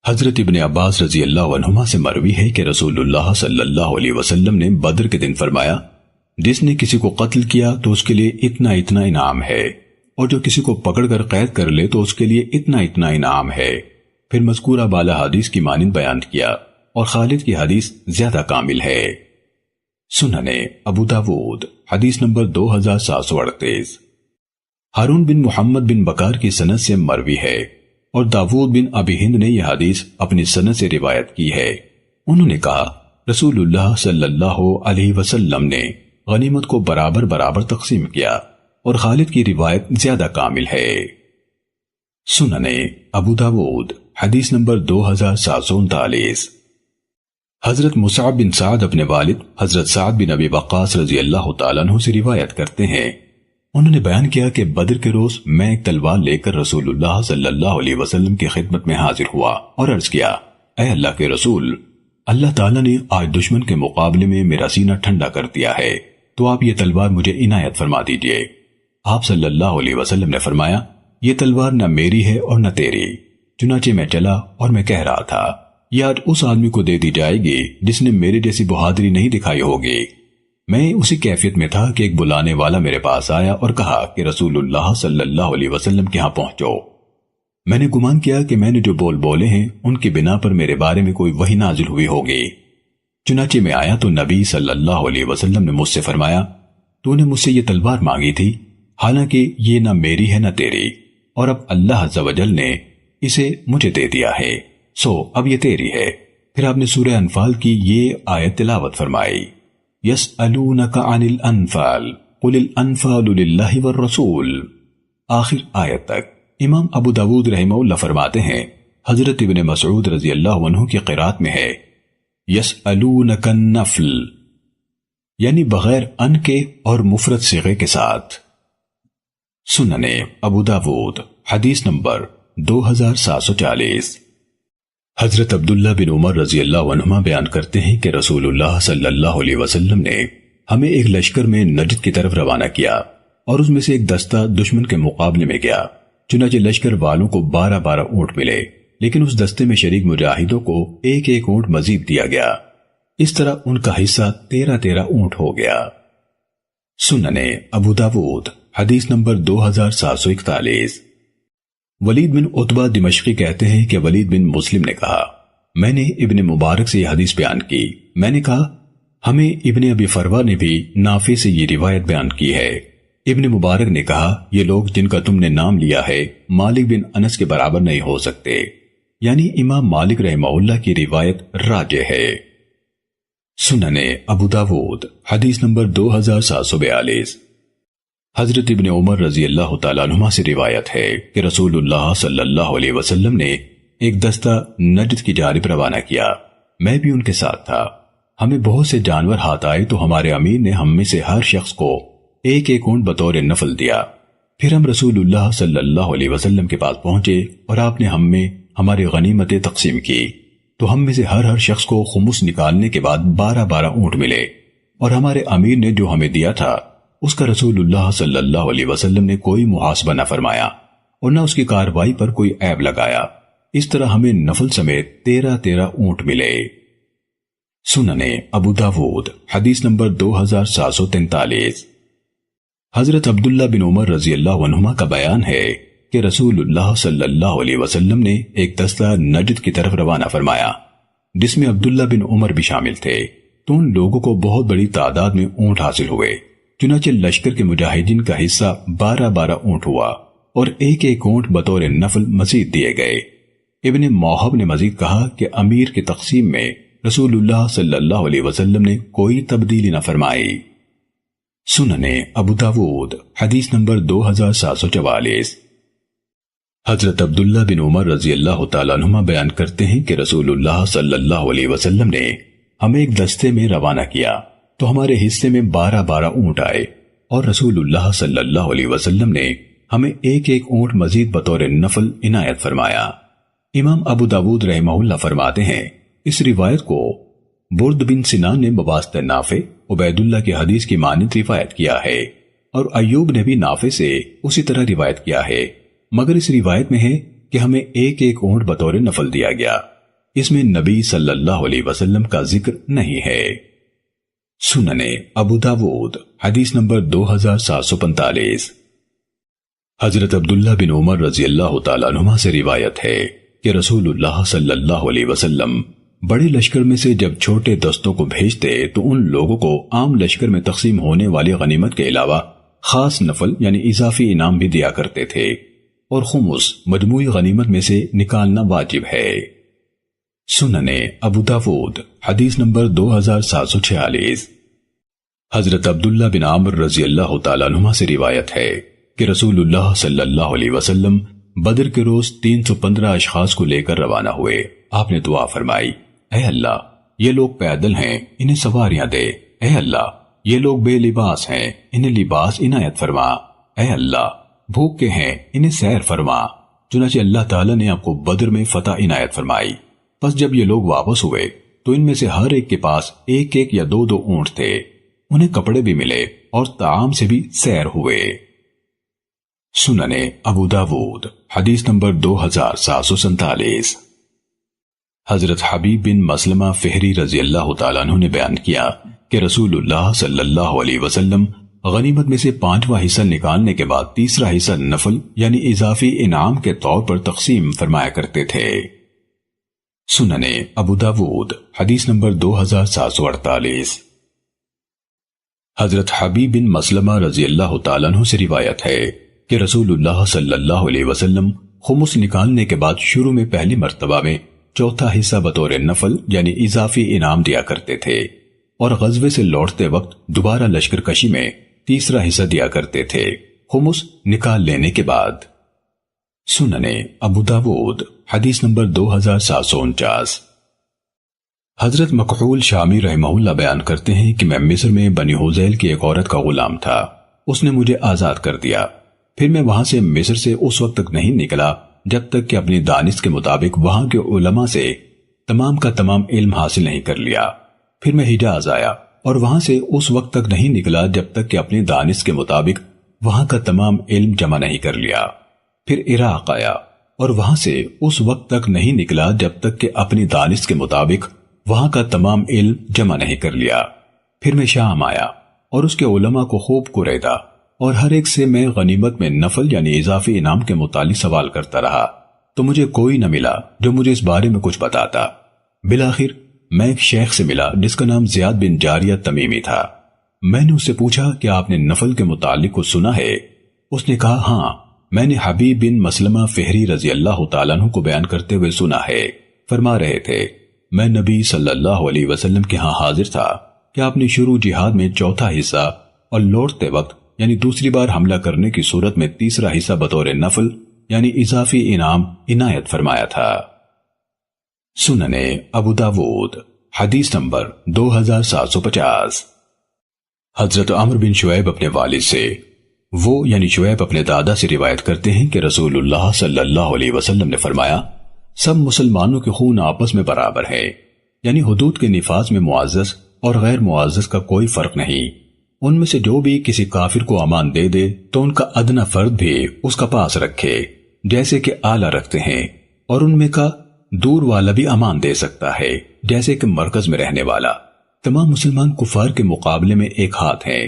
حضرت ابن عباس رضی اللہ عنہما سے مروی ہے کہ رسول اللہ صلی اللہ علیہ وسلم نے بدر کے دن فرمایا، جس نے کسی کو قتل کیا تو اس کے لیے اتنا اتنا انعام ہے، اور جو کسی کو پکڑ کر قید کر لے تو اس کے لیے اتنا اتنا انعام ہے۔ پھر مذکورہ بالا حدیث کی مانند بیان کیا، اور خالد کی حدیث زیادہ کامل ہے۔ سننے ابو داود حدیث نمبر 2738۔ ہارون بن محمد بن بکار کی سند سے مروی ہے، اور داود بن ابی ہند نے یہ حدیث اپنی سند سے روایت کی ہے۔ انہوں نے کہا، رسول اللہ صلی اللہ علیہ وسلم نے غنیمت کو برابر برابر تقسیم کیا، اور خالد کی روایت زیادہ کامل ہے۔ سننے ابو داود حدیث نمبر 2739۔ حضرت مصعب بن سعد اپنے والد حضرت سعد بن ابی وقاص رضی اللہ تعالیٰ عنہ سے روایت کرتے ہیں، انہوں نے بیان کیا کہ بدر کے روز میں ایک تلوار لے کر رسول اللہ صلی اللہ علیہ وسلم کی خدمت میں حاضر ہوا اور عرض کیا، اے اللہ کے رسول، اللہ تعالیٰ نے آج دشمن کے مقابلے میں میرا سینہ ٹھنڈا کر دیا ہے، تو آپ یہ تلوار مجھے عنایت فرما دیجئے۔ آپ صلی اللہ علیہ وسلم نے فرمایا، یہ تلوار نہ میری ہے اور نہ تیری۔ چنانچہ میں چلا اور میں کہہ رہا تھا، یہ آج اس آدمی کو دے دی جائے گی جس نے میرے جیسی بہادری نہیں دکھائی ہوگی۔ میں اسی کیفیت میں تھا کہ ایک بلانے والا میرے پاس آیا اور کہا کہ رسول اللہ صلی اللہ علیہ وسلم کے ہاں پہنچو۔ میں نے گمان کیا کہ میں نے جو بول بولے ہیں ان کی بنا پر میرے بارے میں کوئی وحی نازل ہوئی ہوگی۔ چنانچہ میں آیا تو نبی صلی اللہ علیہ وسلم نے مجھ سے فرمایا، تو نے مجھ سے یہ تلوار مانگی تھی، حالانکہ یہ نہ میری ہے نہ تیری، اور اب اللہ عز و جل نے اسے مجھے دے دیا ہے، سو اب یہ تیری ہے۔ پھر آپ نے سورہ انفال کی یہ آیت تلاوت فرمائی، یسألونک عن الانفال قل الانفال للہ والرسول، آخر آیت تک۔ امام ابو داود رحمہ اللہ فرماتے ہیں، حضرت ابن مسعود رضی اللہ عنہ کی قرات میں ہے، یسألونک النفل، یعنی بغیر ان کے اور مفرد صیغے کے ساتھ۔ سننے ابو داود حدیث نمبر 2740۔ حضرت عبداللہ بن عمر رضی اللہ عنہما بیان کرتے ہیں کہ رسول اللہ صلی اللہ علیہ وسلم نے ہمیں ایک لشکر میں نجد کی طرف روانہ کیا، اور اس میں سے ایک دستہ دشمن کے مقابلے میں گیا۔ چنانچہ لشکر والوں کو 12 اونٹ ملے، لیکن اس دستے میں شریک مجاہدوں کو ایک ایک اونٹ مزید دیا گیا۔ اس طرح ان کا حصہ 13 اونٹ ہو گیا۔ سننے ابو داود حدیث نمبر 2741۔ ولید بن عتبہ دمشقی کہتے ہیں کہ ولید بن مسلم نے کہا، میں نے ابن مبارک سے یہ حدیث بیان کی۔ میں نے کہا، ہمیں ابن ابی فروہ نے بھی نافع سے یہ روایت بیان کی ہے۔ ابن مبارک نے کہا، یہ لوگ جن کا تم نے نام لیا ہے مالک بن انس کے برابر نہیں ہو سکتے، یعنی امام مالک رحمہ اللہ کی روایت راجح ہے۔ سننے ابو داود حدیث نمبر 2742۔ حضرت ابن عمر رضی اللہ تعالیٰ عنہما سے روایت ہے کہ رسول اللہ صلی اللہ علیہ وسلم نے ایک دستہ نجد کی جانب روانہ کیا۔ میں بھی ان کے ساتھ تھا۔ ہمیں بہت سے جانور ہاتھ آئے تو ہمارے امیر نے ہم میں سے ہر شخص کو ایک ایک اونٹ بطور نفل دیا۔ پھر ہم رسول اللہ صلی اللہ علیہ وسلم کے پاس پہنچے اور آپ نے ہم میں ہماری غنیمتیں تقسیم کی تو ہم میں سے ہر شخص کو خمس نکالنے کے بعد 12 اونٹ ملے، اور ہمارے امیر نے جو ہمیں دیا تھا اس کا رسول اللہ صلی اللہ علیہ وسلم نے کوئی محاسبہ نہ فرمایا اور نہ اس کی کارروائی پر کوئی عیب لگایا۔ اس طرح ہمیں نفل سمیت 13 اونٹ ملے۔ سننے ابو داود حدیث نمبر 2743۔ حضرت عبداللہ بن عمر رضی اللہ عنہما کا بیان ہے کہ رسول اللہ صلی اللہ علیہ وسلم نے ایک دستہ نجد کی طرف روانہ فرمایا جس میں عبداللہ بن عمر بھی شامل تھے، تو ان لوگوں کو بہت بڑی تعداد میں اونٹ حاصل ہوئے۔ چنانچہ لشکر کے مجاہدین کا حصہ 12 اونٹ ہوا اور ایک ایک اونٹ بطور نفل مزید دیے گئے۔ ابن موہب نے مزید کہا کہ امیر کی تقسیم میں رسول اللہ صلی اللہ علیہ وسلم نے کوئی تبدیلی نہ فرمائی۔ سننے ابو داود حدیث نمبر 2744۔ حضرت عبداللہ بن عمر رضی اللہ تعالیٰ عنہما بیان کرتے ہیں کہ رسول اللہ صلی اللہ علیہ وسلم نے ہمیں ایک دستے میں روانہ کیا تو ہمارے حصے میں 12 اونٹ آئے، اور رسول اللہ صلی اللہ علیہ وسلم نے ہمیں ایک ایک اونٹ مزید بطور نفل عنایت فرمایا۔ امام ابو داود رحمہ اللہ فرماتے ہیں اس روایت کو برد بن سنان نے بواسطہ نافع عبید اللہ کی حدیث کی مانند روایت کیا ہے، اور ایوب نے بھی نافع سے اسی طرح روایت کیا ہے، مگر اس روایت میں ہے کہ ہمیں ایک ایک اونٹ بطور نفل دیا گیا۔ اس میں نبی صلی اللہ علیہ وسلم کا ذکر نہیں ہے۔ سننے ابو داود حدیث نمبر 2745۔ حضرت عبداللہ بن عمر رضی اللہ تعالیٰ عنہما سے روایت ہے کہ رسول اللہ صلی اللہ علیہ وسلم بڑے لشکر میں سے جب چھوٹے دستوں کو بھیجتے تو ان لوگوں کو عام لشکر میں تقسیم ہونے والی غنیمت کے علاوہ خاص نفل یعنی اضافی انعام بھی دیا کرتے تھے، اور خمس مجموعی غنیمت میں سے نکالنا واجب ہے۔ سننے ابو داود حدیث نمبر 2746۔ حضرت عبداللہ بن عامر رضی اللہ تعالیٰ عنہما سے روایت ہے کہ رسول اللہ صلی اللہ علیہ وسلم بدر کے روز 315 اشخاص کو لے کر روانہ ہوئے۔ آپ نے دعا فرمائی، اے اللہ یہ لوگ پیدل ہیں انہیں سواریاں دے، اے اللہ یہ لوگ بے لباس ہیں انہیں لباس عنایت فرما، اے اللہ بھوکے ہیں انہیں سیر فرما۔ چنانچہ اللہ تعالیٰ نے آپ کو بدر میں فتح عنایت فرمائی۔ پس جب یہ لوگ واپس ہوئے تو ان میں سے ہر ایک کے پاس ایک ایک یا 2 اونٹ تھے، انہیں کپڑے بھی ملے اور طعام سے بھی سیر ہوئے۔ سننے ابو داود حدیث نمبر 2747۔ حضرت حبیب بن مسلمہ فہری رضی اللہ تعالیٰ عنہ نے بیان کیا کہ رسول اللہ صلی اللہ علیہ وسلم غنیمت میں سے 5واں حصہ نکالنے کے بعد تیسرا حصہ نفل یعنی اضافی انعام کے طور پر تقسیم فرمایا کرتے تھے۔ سننے ابو داود حدیث نمبر 2748۔ حضرت حبیب بن مسلمہ رضی اللہ تعالیٰ عنہ سے روایت ہے کہ رسول اللہ صلی اللہ علیہ وسلم خمس نکالنے کے بعد شروع میں پہلی مرتبہ میں چوتھا حصہ بطور نفل یعنی اضافی انعام دیا کرتے تھے، اور غزوے سے لوٹتے وقت دوبارہ لشکر کشی میں تیسرا حصہ دیا کرتے تھے خمس نکال لینے کے بعد۔ سننے ابو داود حدیث نمبر 2749۔ حضرت مکحول شامی رحمہ اللہ بیان کرتے ہیں کہ میں مصر میں بنی حذیل کی ایک عورت کا غلام تھا، اس نے مجھے آزاد کر دیا، پھر میں وہاں سے مصر سے اس وقت تک نہیں نکلا جب تک کہ اپنی دانش کے مطابق وہاں کے علماء سے تمام کا تمام علم حاصل نہیں کر لیا۔ پھر میں حجاز آیا اور وہاں سے اس وقت تک نہیں نکلا جب تک کہ اپنی دانش کے مطابق وہاں کا تمام علم جمع نہیں کر لیا۔ پھر عراق آیا اور وہاں سے اس وقت تک نہیں نکلا جب تک کہ اپنی دانش کے مطابق وہاں کا تمام علم جمع نہیں کر لیا۔ پھر میں شام آیا اور اس کے علماء کو خوب قریدا، اور ہر ایک سے میں غنیمت میں نفل یعنی اضافی انعام کے متعلق سوال کرتا رہا، تو مجھے کوئی نہ ملا جو مجھے اس بارے میں کچھ بتاتا۔ بالآخر میں ایک شیخ سے ملا جس کا نام زیاد بن جاریہ تمیمی تھا۔ میں نے اس سے پوچھا کہ آپ نے نفل کے متعلق کچھ سنا ہے؟ اس نے کہا ہاں، میں نے حبیب بن مسلمہ فہری رضی اللہ تعالیٰ عنہ کو بیان کرتے ہوئے سنا ہے۔ فرما رہے تھے میں نبی صلی اللہ علیہ وسلم کے ہاں حاضر تھا کہ آپ نے شروع جہاد میں چوتھا حصہ اور لوٹتے وقت یعنی دوسری بار حملہ کرنے کی صورت میں تیسرا حصہ بطور نفل یعنی اضافی انعام عنایت فرمایا تھا۔ سننے ابو داود حدیث نمبر 2750۔ حضرت عمرو بن شعیب اپنے والد سے، وہ یعنی شعیب اپنے دادا سے روایت کرتے ہیں کہ رسول اللہ صلی اللہ علیہ وسلم نے فرمایا، سب مسلمانوں کے خون آپس میں برابر ہے، یعنی حدود کے نفاذ میں معزز اور غیر معزز کا کوئی فرق نہیں۔ ان میں سے جو بھی کسی کافر کو امان دے دے تو ان کا ادنا فرد بھی اس کا پاس رکھے جیسے کہ آلہ رکھتے ہیں، اور ان میں کا دور والا بھی امان دے سکتا ہے جیسے کہ مرکز میں رہنے والا۔ تمام مسلمان کفار کے مقابلے میں ایک ہاتھ ہیں،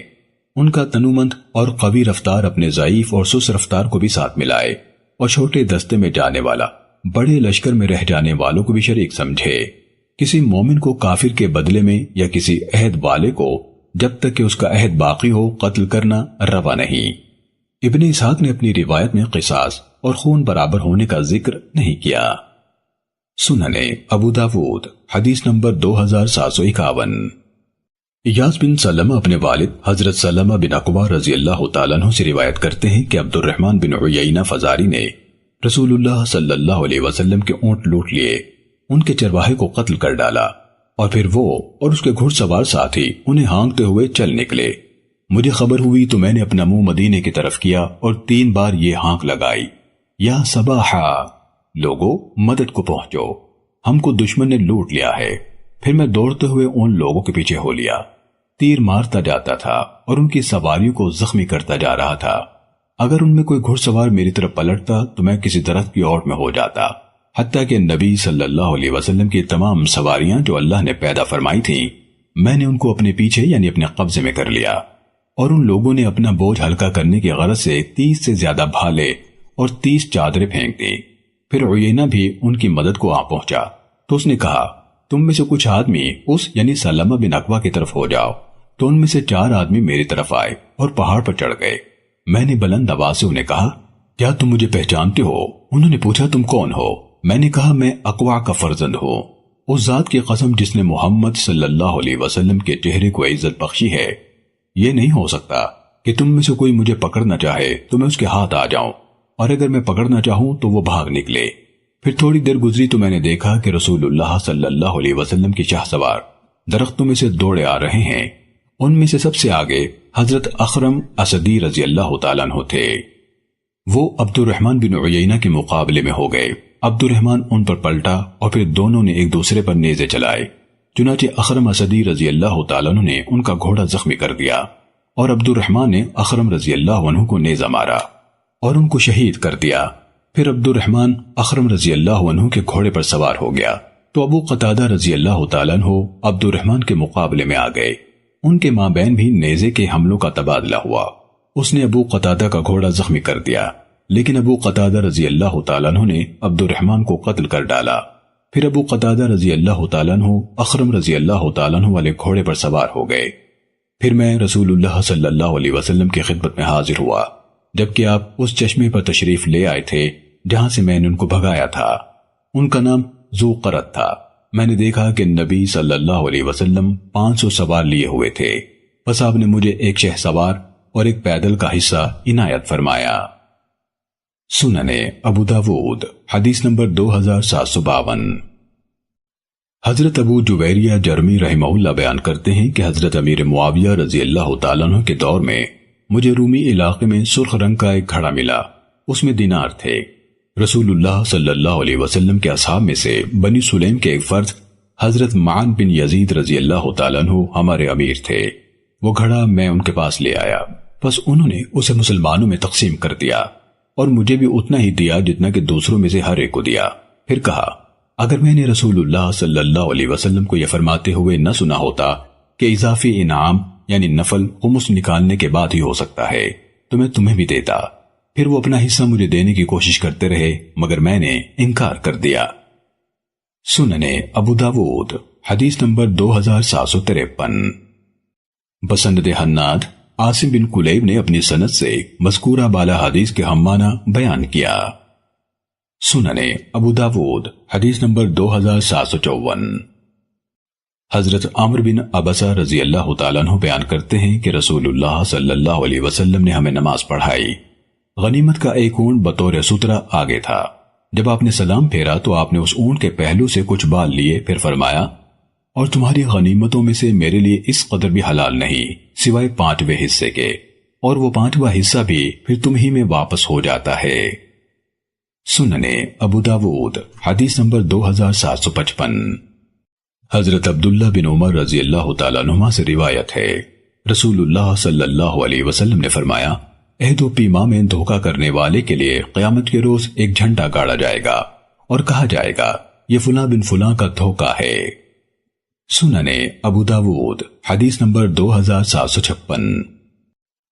ان کا تنومند اور قوی رفتار اپنے ضعیف اور سست رفتار کو بھی ساتھ ملائے، اور چھوٹے دستے میں جانے والا بڑے لشکر میں رہ جانے والوں کو بھی شریک سمجھے۔ کسی مومن کو کافر کے بدلے میں یا کسی عہد والے کو جب تک کہ اس کا عہد باقی ہو قتل کرنا روا نہیں۔ ابن اسحاق نے اپنی روایت میں قصاص اور خون برابر ہونے کا ذکر نہیں کیا۔ سننے ابو داود حدیث نمبر 2751۔ ایاس بن سلمہ اپنے والد حضرت سلمہ بن اقوا رضی اللہ تعالیٰ عنہ سے روایت کرتے ہیں کہ عبد الرحمن بن عیینہ فزاری نے رسول اللہ صلی اللہ علیہ وسلم کے اونٹ لوٹ لیے، ان کے چرواہے کو قتل کر ڈالا، اور پھر وہ اور اس کے گھڑ سوار ساتھی انہیں ہانکتے ہوئے چل نکلے۔ مجھے خبر ہوئی تو میں نے اپنا منہ مدینے کی طرف کیا اور 3 بار یہ ہانک لگائی، یا صباحا، لوگوں مدد کو پہنچو، ہم کو دشمن نے لوٹ لیا ہے۔ پھر میں دوڑتے ہوئے ان لوگوں کے پیچھے ہو لیا، تیر مارتا جاتا تھا اور ان کی سواریوں کو زخمی کرتا جا رہا تھا۔ اگر ان میں کوئی گھڑ سوار میری طرف پلٹتا تو میں کسی درخت کی اوٹ میں ہو جاتا، حتیٰ کہ نبی صلی اللہ علیہ وسلم کی تمام سواریاں جو اللہ نے پیدا فرمائی تھیں میں نے ان کو اپنے پیچھے یعنی اپنے قبضے میں کر لیا، اور ان لوگوں نے اپنا بوجھ ہلکا کرنے کی غرض سے 30 سے زیادہ بھالے اور 30 چادریں پھینک دی۔ پھر عیینہ بھی ان کی مدد کو آ پہنچا تو اس نے کہا، تم میں سے کچھ آدمی اس یعنی سلمہ بن اقوا کی طرف ہو جاؤ۔ تو ان میں سے 4 آدمی میری طرف آئے اور پہاڑ پر چڑھ گئے۔ میں نے بلند آواز سے انہیں کہا، کیا تم مجھے پہچانتے ہو؟ انہوں نے پوچھا، تم کون ہو؟ میں نے کہا، میں اقوا کا فرزند ہوں۔ اس ذات کی قسم جس نے محمد صلی اللہ علیہ وسلم کے چہرے کو عزت بخشی ہے، یہ نہیں ہو سکتا کہ تم میں سے کوئی مجھے پکڑنا چاہے تو میں اس کے ہاتھ آ جاؤں، اور اگر میں پکڑنا چاہوں تو وہ بھاگ نکلے۔ پھر تھوڑی دیر گزری تو میں نے دیکھا کہ رسول اللہ صلی اللہ علیہ وسلم کی شاہ سوار درختوں میں سے دوڑے آ رہے ہیں۔ ان میں سے سب سے آگے حضرت اخرم اسدی رضی اللہ تعالیٰ عنہ تھے۔ وہ عبد الرحمن بن عیینہ کے مقابلے میں ہو گئے۔ عبد الرحمن ان پر پلٹا اور پھر دونوں نے ایک دوسرے پر نیزے چلائے، چنانچہ اخرم اسدی رضی اللہ تعالیٰ عنہ نے ان کا گھوڑا زخمی کر دیا، اور عبد الرحمن نے اخرم رضی اللہ عنہ کو نیزہ مارا اور ان کو شہید کر دیا۔ پھر عبد الرحمن اخرم رضی اللہ عنہ کے گھوڑے پر سوار ہو گیا تو ابو قتادہ رضی اللہ تعالیٰ عنہ عبد الرحمن کے مقابلے میں آ گئے۔ ان کے مابین بھی نیزے کے حملوں کا تبادلہ ہوا۔ اس نے ابو قتادہ کا گھوڑا زخمی کر دیا، لیکن ابو قتادہ رضی اللہ تعالیٰ عنہ نے عبد الرحمن کو قتل کر ڈالا۔ پھر ابو قتادہ رضی اللہ تعالیٰ عنہ اخرم رضی اللہ تعالیٰ عنہ والے گھوڑے پر سوار ہو گئے۔ پھر میں رسول اللہ صلی اللہ علیہ وسلم کی خدمت میں حاضر ہوا، جبکہ آپ اس چشمے پر تشریف لے آئے تھے جہاں سے میں نے ان کو بھگایا تھا۔ ان کا نام ذو قرت تھا۔ میں نے دیکھا کہ نبی صلی اللہ علیہ وسلم 500 سوار لیے ہوئے تھے، بس آپ نے مجھے ایک شہ سوار اور ایک پیدل کا حصہ عنایت فرمایا۔ سننے ابو داود حدیث نمبر 2752۔ حضرت ابو جویریہ جرمی رحمہ اللہ بیان کرتے ہیں کہ حضرت امیر معاویہ رضی اللہ تعالیٰ عنہ کے دور میں مجھے رومی علاقے میں سرخ رنگ کا ایک گھڑا ملا، اس میں دینار تھے۔ رسول اللہ صلی اللہ علیہ وسلم کے اصحاب میں سے بنی سلیم کے ایک فرد حضرت معن بن یزید رضی اللہ تعالیٰ عنہ ہمارے امیر تھے۔ وہ گھڑا میں ان کے پاس لے آیا، بس انہوں نے اسے مسلمانوں میں تقسیم کر دیا اور مجھے بھی اتنا ہی دیا جتنا کہ دوسروں میں سے ہر ایک کو دیا۔ پھر کہا، اگر میں نے رسول اللہ صلی اللہ علیہ وسلم کو یہ فرماتے ہوئے نہ سنا ہوتا کہ اضافی انعام یعنی نفل خمس نکالنے کے بعد ہی ہو سکتا ہے تو میں تمہیں بھی دیتا۔ پھر وہ اپنا حصہ مجھے دینے کی کوشش کرتے رہے مگر میں نے انکار کر دیا۔ سننے ابو داود حدیث نمبر 2753۔ بسند حناد عاصم بن کلیب نے اپنی سند سے مذکورہ بالا حدیث کے ہمانہ بیان کیا۔ سننے ابو داود حدیث نمبر 2754۔ حضرت عمرو بن عبسہ رضی اللہ تعالیٰ عنہ بیان کرتے ہیں کہ رسول اللہ صلی اللہ علیہ وسلم نے ہمیں نماز پڑھائی۔ غنیمت کا ایک اونٹ بطور سترہ آگے تھا، جب آپ نے سلام پھیرا تو آپ نے اس اونٹ کے پہلو سے کچھ بال لیے، پھر فرمایا اور تمہاری غنیمتوں میں سے میرے لیے اس قدر بھی حلال نہیں سوائے 5ویں حصے کے، اور وہ 5واں حصہ بھی پھر تم ہی میں واپس ہو جاتا ہے۔ سننے ابو داود حدیث نمبر 2755۔ حضرت عبداللہ بن عمر رضی اللہ تعالیٰ عنہما سے روایت ہے، رسول اللہ صلی اللہ علیہ وسلم نے فرمایا، عہد و پیما میں دھوکہ کرنے والے کے لیے قیامت کے روز ایک جھنڈا گاڑا جائے گا اور کہا جائے گا یہ فلاں بن فلاں کا دھوکہ ہے۔ سننے ابو داود حدیث نمبر 2756۔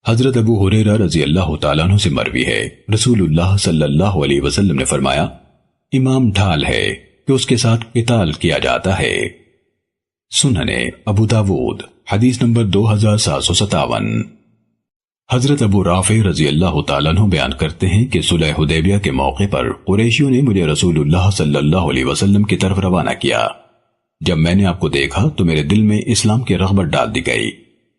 حضرت ابو ہریرہ رضی اللہ تعالیٰ عنہ سے مروی ہے، رسول اللہ صلی اللہ علیہ وسلم نے فرمایا، امام ڈھال ہے کہ اس کے ساتھ قتال کیا جاتا ہے۔ سننے ابو داود حدیث نمبر 2757۔ حضرت ابو رافع رضی اللہ تعالیٰ عنہ بیان کرتے ہیں کہ صلح حدیبیہ کے موقع پر قریشیوں نے مجھے رسول اللہ صلی اللہ علیہ وسلم کی طرف روانہ کیا۔ جب میں نے آپ کو دیکھا تو میرے دل میں اسلام کی رغبت ڈال دی گئی،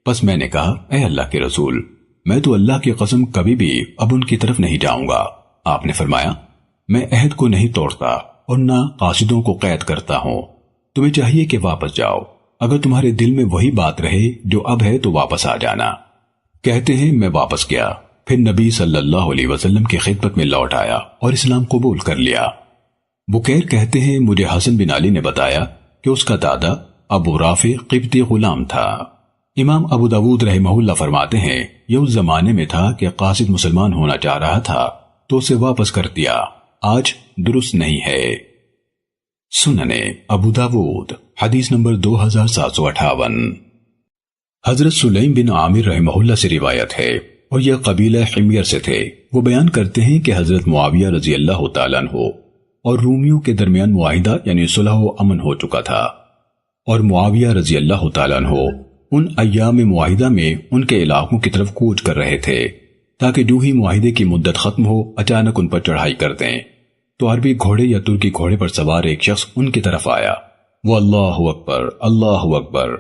پس میں نے کہا، اے اللہ کے رسول، میں تو اللہ کی قسم کبھی بھی اب ان کی طرف نہیں جاؤں گا۔ آپ نے فرمایا، میں عہد کو نہیں توڑتا اور نہ قاصدوں کو قید کرتا ہوں، تمہیں چاہیے کہ واپس جاؤ، اگر تمہارے دل میں وہی بات رہے جو اب ہے تو واپس آ جانا۔ کہتے ہیں میں واپس گیا، پھر نبی صلی اللہ علیہ وسلم کی خدمت میں لوٹ آیا اور اسلام قبول کر لیا۔ بکیر کہتے ہیں مجھے حسن بن علی نے بتایا کہ اس کا دادا ابو رافع قبطی غلام تھا۔ امام ابو داود رحمہ اللہ فرماتے ہیں یہ اس زمانے میں تھا کہ قاصد مسلمان ہونا چاہ رہا تھا تو اسے واپس کر دیا، آج درست نہیں ہے۔ سننے ابو داود حدیث نمبر 2758۔ حضرت سلیم بن عامر رحمہ اللہ سے روایت ہے اور یہ قبیلہ حمیر سے تھے۔ وہ بیان کرتے ہیں کہ حضرت معاویہ رضی اللہ تعالیٰ عنہ اور رومیوں کے درمیان معاہدہ یعنی صلح و امن ہو چکا تھا، اور معاویہ رضی اللہ تعالیٰ عنہ ان ایام معاہدہ میں ان کے علاقوں کی طرف کوچ کر رہے تھے تاکہ جو ہی معاہدے کی مدت ختم ہو اچانک ان پر چڑھائی کر دیں۔ تو عربی گھوڑے یا ترکی گھوڑے پر سوار ایک شخص ان کی طرف آیا، وہ اللہ اکبر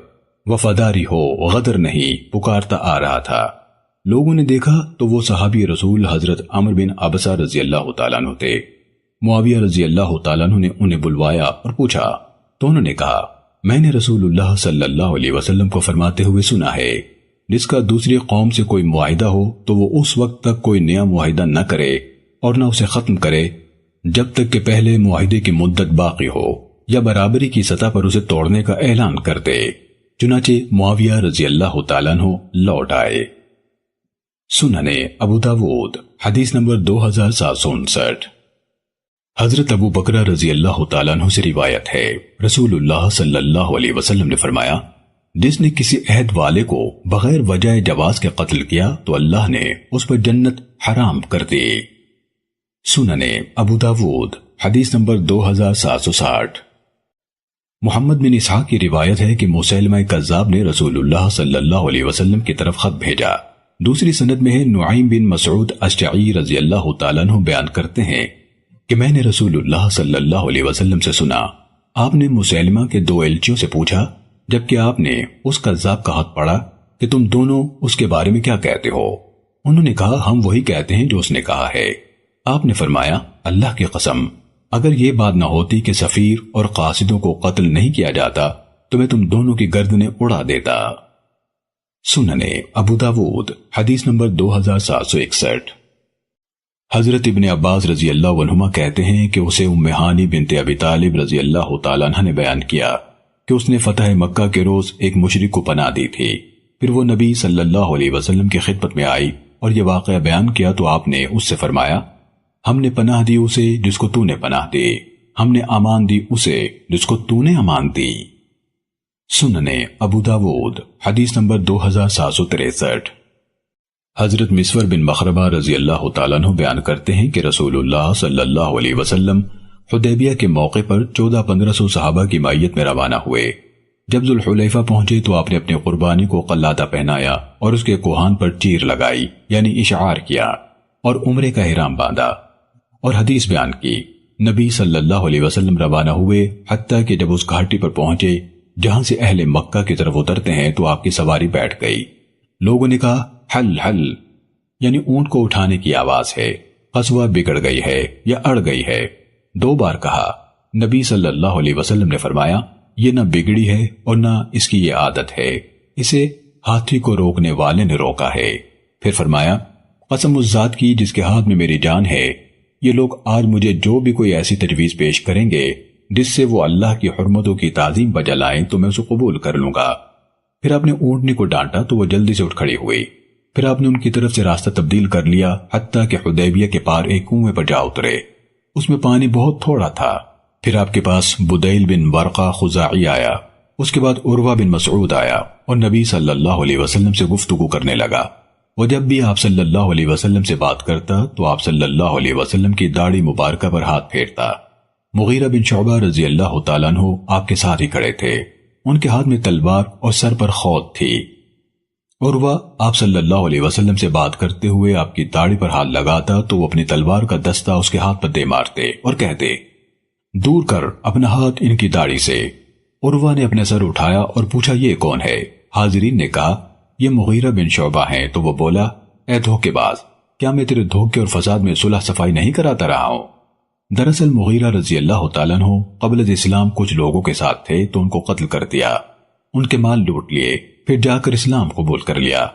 وفاداری ہو غدر نہیں پکارتا آ رہا تھا۔ لوگوں نے دیکھا تو وہ صحابی رسول حضرت عمر بن عبسہ رضی اللہ تعالیٰ عنہ تھے۔ معاویہ رضی اللہ تعالیٰ عنہ نے انہیں بلوایا اور پوچھا تو انہوں نے کہا، میں نے رسول اللہ صلی اللہ علیہ وسلم کو فرماتے ہوئے سنا ہے، جس کا دوسری قوم سے کوئی معاہدہ ہو تو وہ اس وقت تک کوئی نیا معاہدہ نہ کرے اور نہ اسے ختم کرے جب تک کہ پہلے معاہدے کی مدت باقی ہو یا برابری کی سطح پر اسے توڑنے کا اعلان کر دے۔ چنانچہ معاویہ رضی اللہ تعالیٰ عنہ لوٹ آئے۔ سننے ابو داود حدیث نمبر 2759۔ حضرت ابو بکرہ رضی اللہ تعالیٰ عنہ سے روایت ہے، رسول اللہ صلی اللہ علیہ وسلم نے فرمایا، جس نے کسی عہد والے کو بغیر وجہ جواز کے قتل کیا تو اللہ نے اس پر جنت حرام کر دی۔ سننے ابو داود حدیث نمبر 2760۔ محمد بن اسحاق کی روایت ہے کہ مسیلمہ کذاب نے رسول اللہ صلی اللہ علیہ وسلم کی طرف خط بھیجا۔ دوسری سند میں ہے نعیم بن مسعود اشجعی رضی اللہ تعالیٰ عنہ بیان کرتے ہیں کہ میں نے رسول اللہ صلی اللہ علیہ وسلم سے سنا، آپ نے مسیلمہ کے 2 ایلچیوں سے پوچھا جبکہ آپ نے اس کذاب کا خط پڑھا کہ تم دونوں اس کے بارے میں کیا کہتے ہو؟ انہوں نے کہا ہم وہی کہتے ہیں جو اس نے کہا ہے۔ آپ نے فرمایا اللہ کی قسم اگر یہ بات نہ ہوتی کہ سفیر اور قاصدوں کو قتل نہیں کیا جاتا تو میں تم دونوں کی گردنیں اڑا دیتا۔ سننے ابو داود حدیث نمبر 2761۔ حضرت ابن عباس رضی اللہ عنہما کہتے ہیں کہ اسے ام ہانی بنت ابی طالب رضی اللہ تعالیٰ عنہ نے بیان کیا کہ اس نے فتح مکہ کے روز ایک مشرک کو پناہ دی تھی، پھر وہ نبی صلی اللہ علیہ وسلم کی خدمت میں آئی اور یہ واقعہ بیان کیا تو آپ نے اس سے فرمایا، ہم نے پناہ دی اسے جس کو تو نے پناہ دی، ہم نے امان دی اسے جس کو تو نے امان دی۔ سننے ابو داود حدیث نمبر 2763۔ حضرت مسور بن مخرمہ رضی اللہ تعالیٰ عنہ بیان کرتے ہیں کہ رسول اللہ صلی اللہ علیہ وسلم حدیبیہ کے موقع پر 1400-1500 صحابہ کی معیت میں روانہ ہوئے۔ جب ذوالحلیفہ پہنچے تو آپ نے اپنی قربانی کو قلادہ پہنایا اور اس کے کوہان پر چیر لگائی یعنی اشعار کیا اور عمرے کا احرام باندھا اور حدیث بیان کی۔ نبی صلی اللہ علیہ وسلم روانہ ہوئے حتیٰ کہ جب اس گھاٹی پر پہنچے جہاں سے اہل مکہ کی طرف اترتے ہیں تو آپ کی سواری بیٹھ گئی۔ لوگوں نے کہا حل حل یعنی اونٹ کو اٹھانے کی آواز ہے، قصوہ بگڑ گئی ہے یا اڑ گئی ہے۔ 2 بار کہا۔ نبی صلی اللہ علیہ وسلم نے فرمایا، یہ نہ بگڑی ہے اور نہ اس کی یہ عادت ہے، اسے ہاتھی کو روکنے والے نے روکا ہے۔ پھر فرمایا، قسم اس ذات کی جس کے ہاتھ میں میری جان ہے، یہ لوگ آج مجھے جو بھی کوئی ایسی تجویز پیش کریں گے جس سے وہ اللہ کی حرمتوں کی تعظیم بجا لائیں تو میں اسے قبول کر لوں گا۔ پھر آپ نے اونٹنی کو ڈانٹا تو وہ جلدی سے اٹھ کھڑی ہوئی۔ پھر آپ نے ان کی طرف سے راستہ تبدیل کر لیا حتیٰ کہ حدیبیہ کے پار ایک کنویں پر جا اترے، اس میں پانی بہت تھوڑا تھا۔ پھر آپ کے پاس بدیل بن ورقہ خزاعی آیا، اس کے بعد عروہ بن مسعود آیا اور نبی صلی اللہ علیہ وسلم سے گفتگو کرنے لگا۔ وہ جب بھی آپ صلی اللہ علیہ وسلم سے بات کرتا تو آپ صلی اللہ علیہ وسلم کی داڑھی مبارکہ پر ہاتھ پھیرتا۔ مغیرہ بن شعبہ رضی اللہ تعالیٰ عنہ آپ کے ساتھ ہی کھڑے تھے، ان کے ہاتھ میں تلوار اور سر پر خود تھی۔ عروہ آپ صلی اللہ علیہ وسلم سے بات کرتے ہوئے آپ کی داڑھی پر ہاتھ لگاتا تو وہ اپنی تلوار کا دستہ اس کے ہاتھ پر دے مارتے اور کہتے، دور کر اپنا ہاتھ ان کی داڑھی سے۔ عروہ نے اپنے سر اٹھایا اور پوچھا، یہ کون ہے؟ حاضرین نے کہا، یہ مغیرہ بن شعبہ ہیں۔ تو وہ بولا، اے دھوکے باز، کیا میں تیرے دھوکے اور فساد میں صلح صفائی نہیں کراتا رہا ہوں؟ دراصل مغیرہ رضی اللہ تعالیٰ عنہ قبل از اسلام کچھ لوگوں کے ساتھ تھے تو ان کو قتل کر دیا، ان کے مال لوٹ لیے، پھر جا کر اسلام قبول کر لیا۔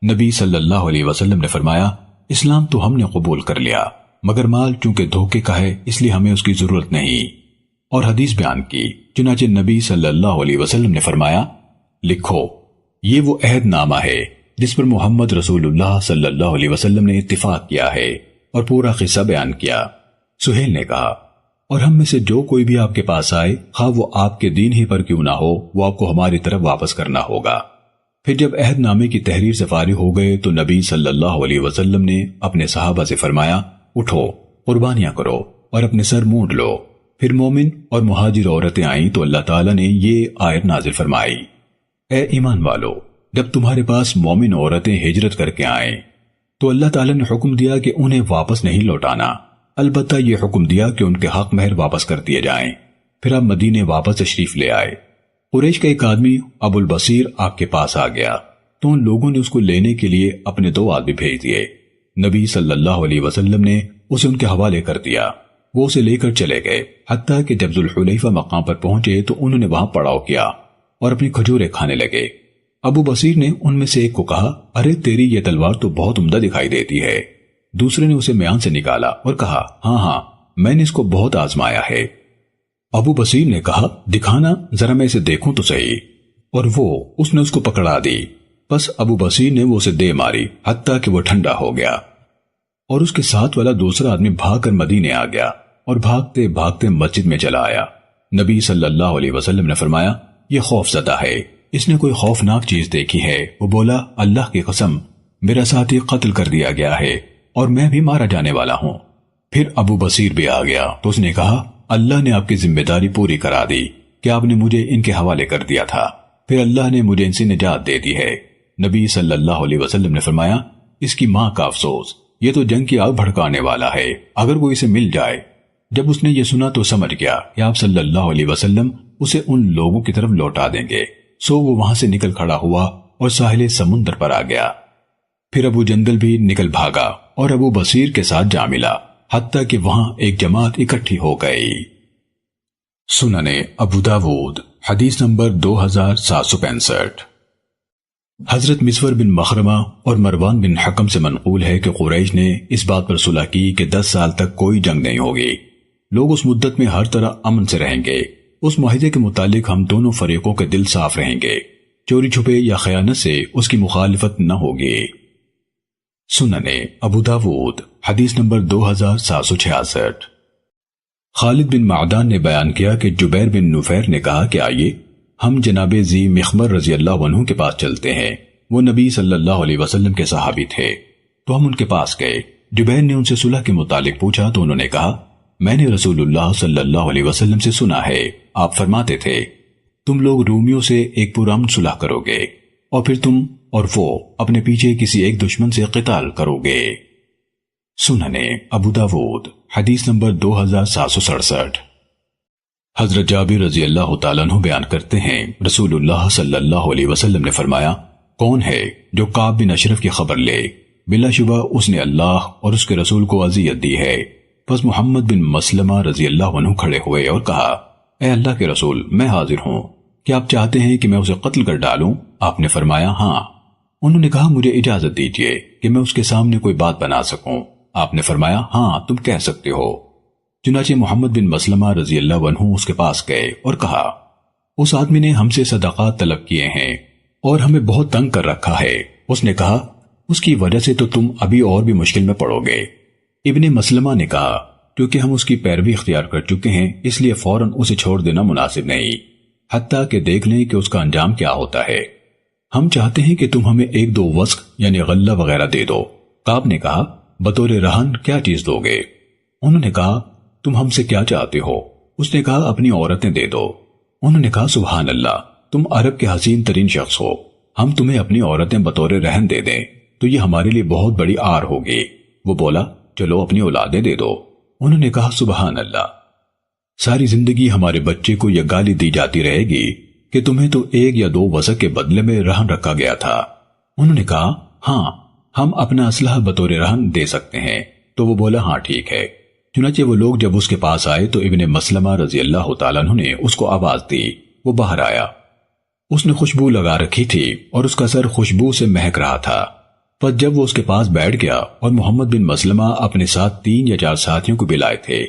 نبی صلی اللہ علیہ وسلم نے فرمایا، اسلام تو ہم نے قبول کر لیا، مگر مال چونکہ دھوکے کا ہے اس لیے ہمیں اس کی ضرورت نہیں۔ اور حدیث بیان کی، چنانچہ نبی صلی اللہ علیہ وسلم نے فرمایا، لکھو، یہ وہ عہد نامہ ہے جس پر محمد رسول اللہ صلی اللہ علیہ وسلم نے اتفاق کیا ہے، اور پورا قصہ بیان کیا۔ سہیل نے کہا، اور ہم میں سے جو کوئی بھی آپ کے پاس آئے، خواہ وہ آپ کے دین ہی پر کیوں نہ ہو، وہ آپ کو ہماری طرف واپس کرنا ہوگا۔ پھر جب عہد نامے کی تحریر سے فارغ ہو گئے تو نبی صلی اللہ علیہ وسلم نے اپنے صحابہ سے فرمایا، اٹھو، قربانیاں کرو اور اپنے سر مونڈ لو۔ پھر مومن اور مہاجر عورتیں آئیں تو اللہ تعالیٰ نے یہ آیت نازل فرمائی، اے ایمان والو، جب تمہارے پاس مومن عورتیں ہجرت کر کے آئیں تو اللہ تعالیٰ نے حکم دیا کہ انہیں واپس نہیں لوٹانا، البتہ یہ حکم دیا کہ ان کے حق مہر واپس کر دیے جائیں۔ پھر آپ مدینے واپس تشریف لے آئے۔ قریش کا ایک آدمی ابو البصیر آپ کے پاس آ گیا تو ان لوگوں نے اس کو لینے کے لیے اپنے 2 آدمی بھیج دیے۔ نبی صلی اللہ علیہ وسلم نے اسے ان کے حوالے کر دیا، وہ اسے لے کر چلے گئے، حتیٰ کہ جب ذوالحلیفہ مقام پر پہنچے تو انہوں نے وہاں پڑاؤ کیا اور اپنی کھجوریں کھانے لگے۔ ابو بصیر نے ان میں سے ایک کو کہا، ارے تیری یہ تلوار تو بہت عمدہ دکھائی دیتی ہے۔ دوسرے نے اسے میان سے نکالا اور کہا، ہاں میں نے اس کو بہت آزمایا ہے۔ ابو بصیر نے کہا، دکھانا ذرا میں اسے دیکھوں تو صحیح، اور اس نے اس کو پکڑا دی۔ بس ابو بصیر نے وہ اسے دے ماری حتیٰ کہ وہ ٹھنڈا ہو گیا، اور اس کے ساتھ والا دوسرا آدمی بھاگ کر مدینے آ گیا اور بھاگتے بھاگتے مسجد میں چلا آیا۔ نبی صلی اللہ علیہ وسلم نے فرمایا، یہ خوف زدہ ہے، اس نے کوئی خوفناک چیز دیکھی ہے۔ وہ بولا، اللہ کی قسم، میرا ساتھی قتل کر دیا گیا ہے اور میں بھی مارا جانے والا ہوں۔ پھر ابو بصیر بھی آ گیا تو اس نے کہا، اللہ نے آپ کی ذمہ داری پوری کرا دی کہ آپ نے مجھے ان کے حوالے کر دیا تھا، پھر اللہ نے مجھے ان سے نجات دے دی ہے۔ نبی صلی اللہ علیہ وسلم نے فرمایا، اس کی ماں کا افسوس، یہ تو جنگ کی آگ بھڑکانے والا ہے، اگر وہ اسے مل جائے۔ جب اس نے یہ سنا تو سمجھ گیا کہ آپ صلی اللہ علیہ وسلم اسے ان لوگوں کی طرف لوٹا دیں گے، سو وہ وہاں سے نکل کھڑا ہوا اور ساحل سمندر پر آ گیا۔ پھر ابو جندل بھی نکل بھاگا اور ابو بصیر کے ساتھ جا ملا، حتیٰ کہ وہاں ایک جماعت اکٹھی ہو گئی۔ سنن ابو داود حدیث نمبر 2765۔ حضرت مسور بن مخرمہ اور مروان بن حکم سے منقول ہے کہ قریش نے اس بات پر صلح کی کہ 10 سال تک کوئی جنگ نہیں ہوگی، لوگ اس مدت میں ہر طرح امن سے رہیں گے۔ اس معاہدے کے متعلق ہم دونوں فریقوں کے دل صاف رہیں گے، چوری چھپے یا خیانت سے اس کی مخالفت نہ ہوگی۔ سنن ابو داود حدیث نمبر 2766۔ خالد بن معدان نے بیان کیا کہ جبیر بن نفیر نے کہا کہ آئیے ہم جناب ذی مخمر رضی اللہ عنہ کے پاس چلتے ہیں، وہ نبی صلی اللہ علیہ وسلم کے صحابی تھے۔ تو ہم ان کے پاس گئے، جبیر نے ان سے صلح کے متعلق پوچھا تو انہوں نے کہا، میں نے رسول اللہ صلی اللہ علیہ وسلم سے سنا ہے، آپ فرماتے تھے تم لوگ رومیوں سے ایک پرامن صلح کرو گے اور پھر تم اور وہ اپنے پیچھے کسی ایک دشمن سے قتال کرو گے۔ سنن ابو داود حدیث نمبر 2767۔ حضرت جابر رضی اللہ تعالیٰ عنہ بیان کرتے ہیں، رسول اللہ صلی اللہ علیہ وسلم نے فرمایا، کون ہے جو کعب بن اشرف کی خبر لے؟ بلا شبہ اس نے اللہ اور اس کے رسول کو اذیت دی ہے۔ بس محمد بن مسلمہ رضی اللہ عنہ کھڑے ہوئے اور کہا، اے اللہ کے رسول، میں حاضر ہوں، کیا آپ چاہتے ہیں کہ میں اسے قتل کر ڈالوں؟ آپ نے فرمایا ہاں۔ انہوں نے کہا، مجھے اجازت دیجیے کہ میں اس کے سامنے کوئی بات بنا سکوں۔ آپ نے فرمایا ہاں، تم کہہ سکتے ہو۔ چنانچہ محمد بن مسلمہ رضی اللہ عنہ اس کے پاس گئے اور کہا، اس آدمی نے ہم سے صدقات طلب کیے ہیں اور ہمیں بہت تنگ کر رکھا ہے۔ اس نے کہا، اس کی وجہ سے تو تم ابھی اور بھی مشکل میں پڑو گے۔ ابن مسلمہ نے کہا، کیونکہ ہم اس کی پیروی اختیار کر چکے ہیں اس لیے فوراً اسے چھوڑ دینا مناسب نہیں، حتیٰ کہ دیکھ لیں کہ اس کا انجام کیا ہوتا ہے۔ ہم چاہتے ہیں کہ تم ہمیں 1-2 وسق یعنی غلہ وغیرہ دے دو۔ کعب نے کہا، بطور رہن کیا چیز دو گے؟ انہوں نے کہا، تم ہم سے کیا چاہتے ہو؟ اس نے کہا، اپنی عورتیں دے دو۔ انہوں نے کہا، سبحان اللہ، تم عرب کے حسین ترین شخص ہو، ہم تمہیں اپنی عورتیں بطور رہن دے دیں تو یہ ہمارے لیے بہت بڑی آر ہوگی۔ وہ بولا، چلو اپنی اولادیں دے دو۔ انہوں نے کہا، سبحان اللہ، ساری زندگی ہمارے بچے کو یہ گالی دی جاتی رہے گی کہ تمہیں تو 1 یا 2 وسق کے بدلے میں رہن رکھا گیا تھا۔ انہوں نے کہا، ہاں، ہم اپنا اسلحہ بطور رہن دے سکتے ہیں۔ تو وہ بولا، ہاں ٹھیک ہے۔ چنانچہ وہ لوگ جب اس کے پاس آئے تو ابن مسلمہ رضی اللہ تعالیٰ عنہ نے اس کو آواز دی۔ وہ باہر آیا، اس نے خوشبو لگا رکھی تھی اور اس کا سر خوشبو سے مہک رہا تھا۔ پس جب وہ اس کے پاس بیٹھ گیا اور محمد بن مسلمہ اپنے ساتھ 3 یا 4 ساتھیوں کو بھی لائے تھے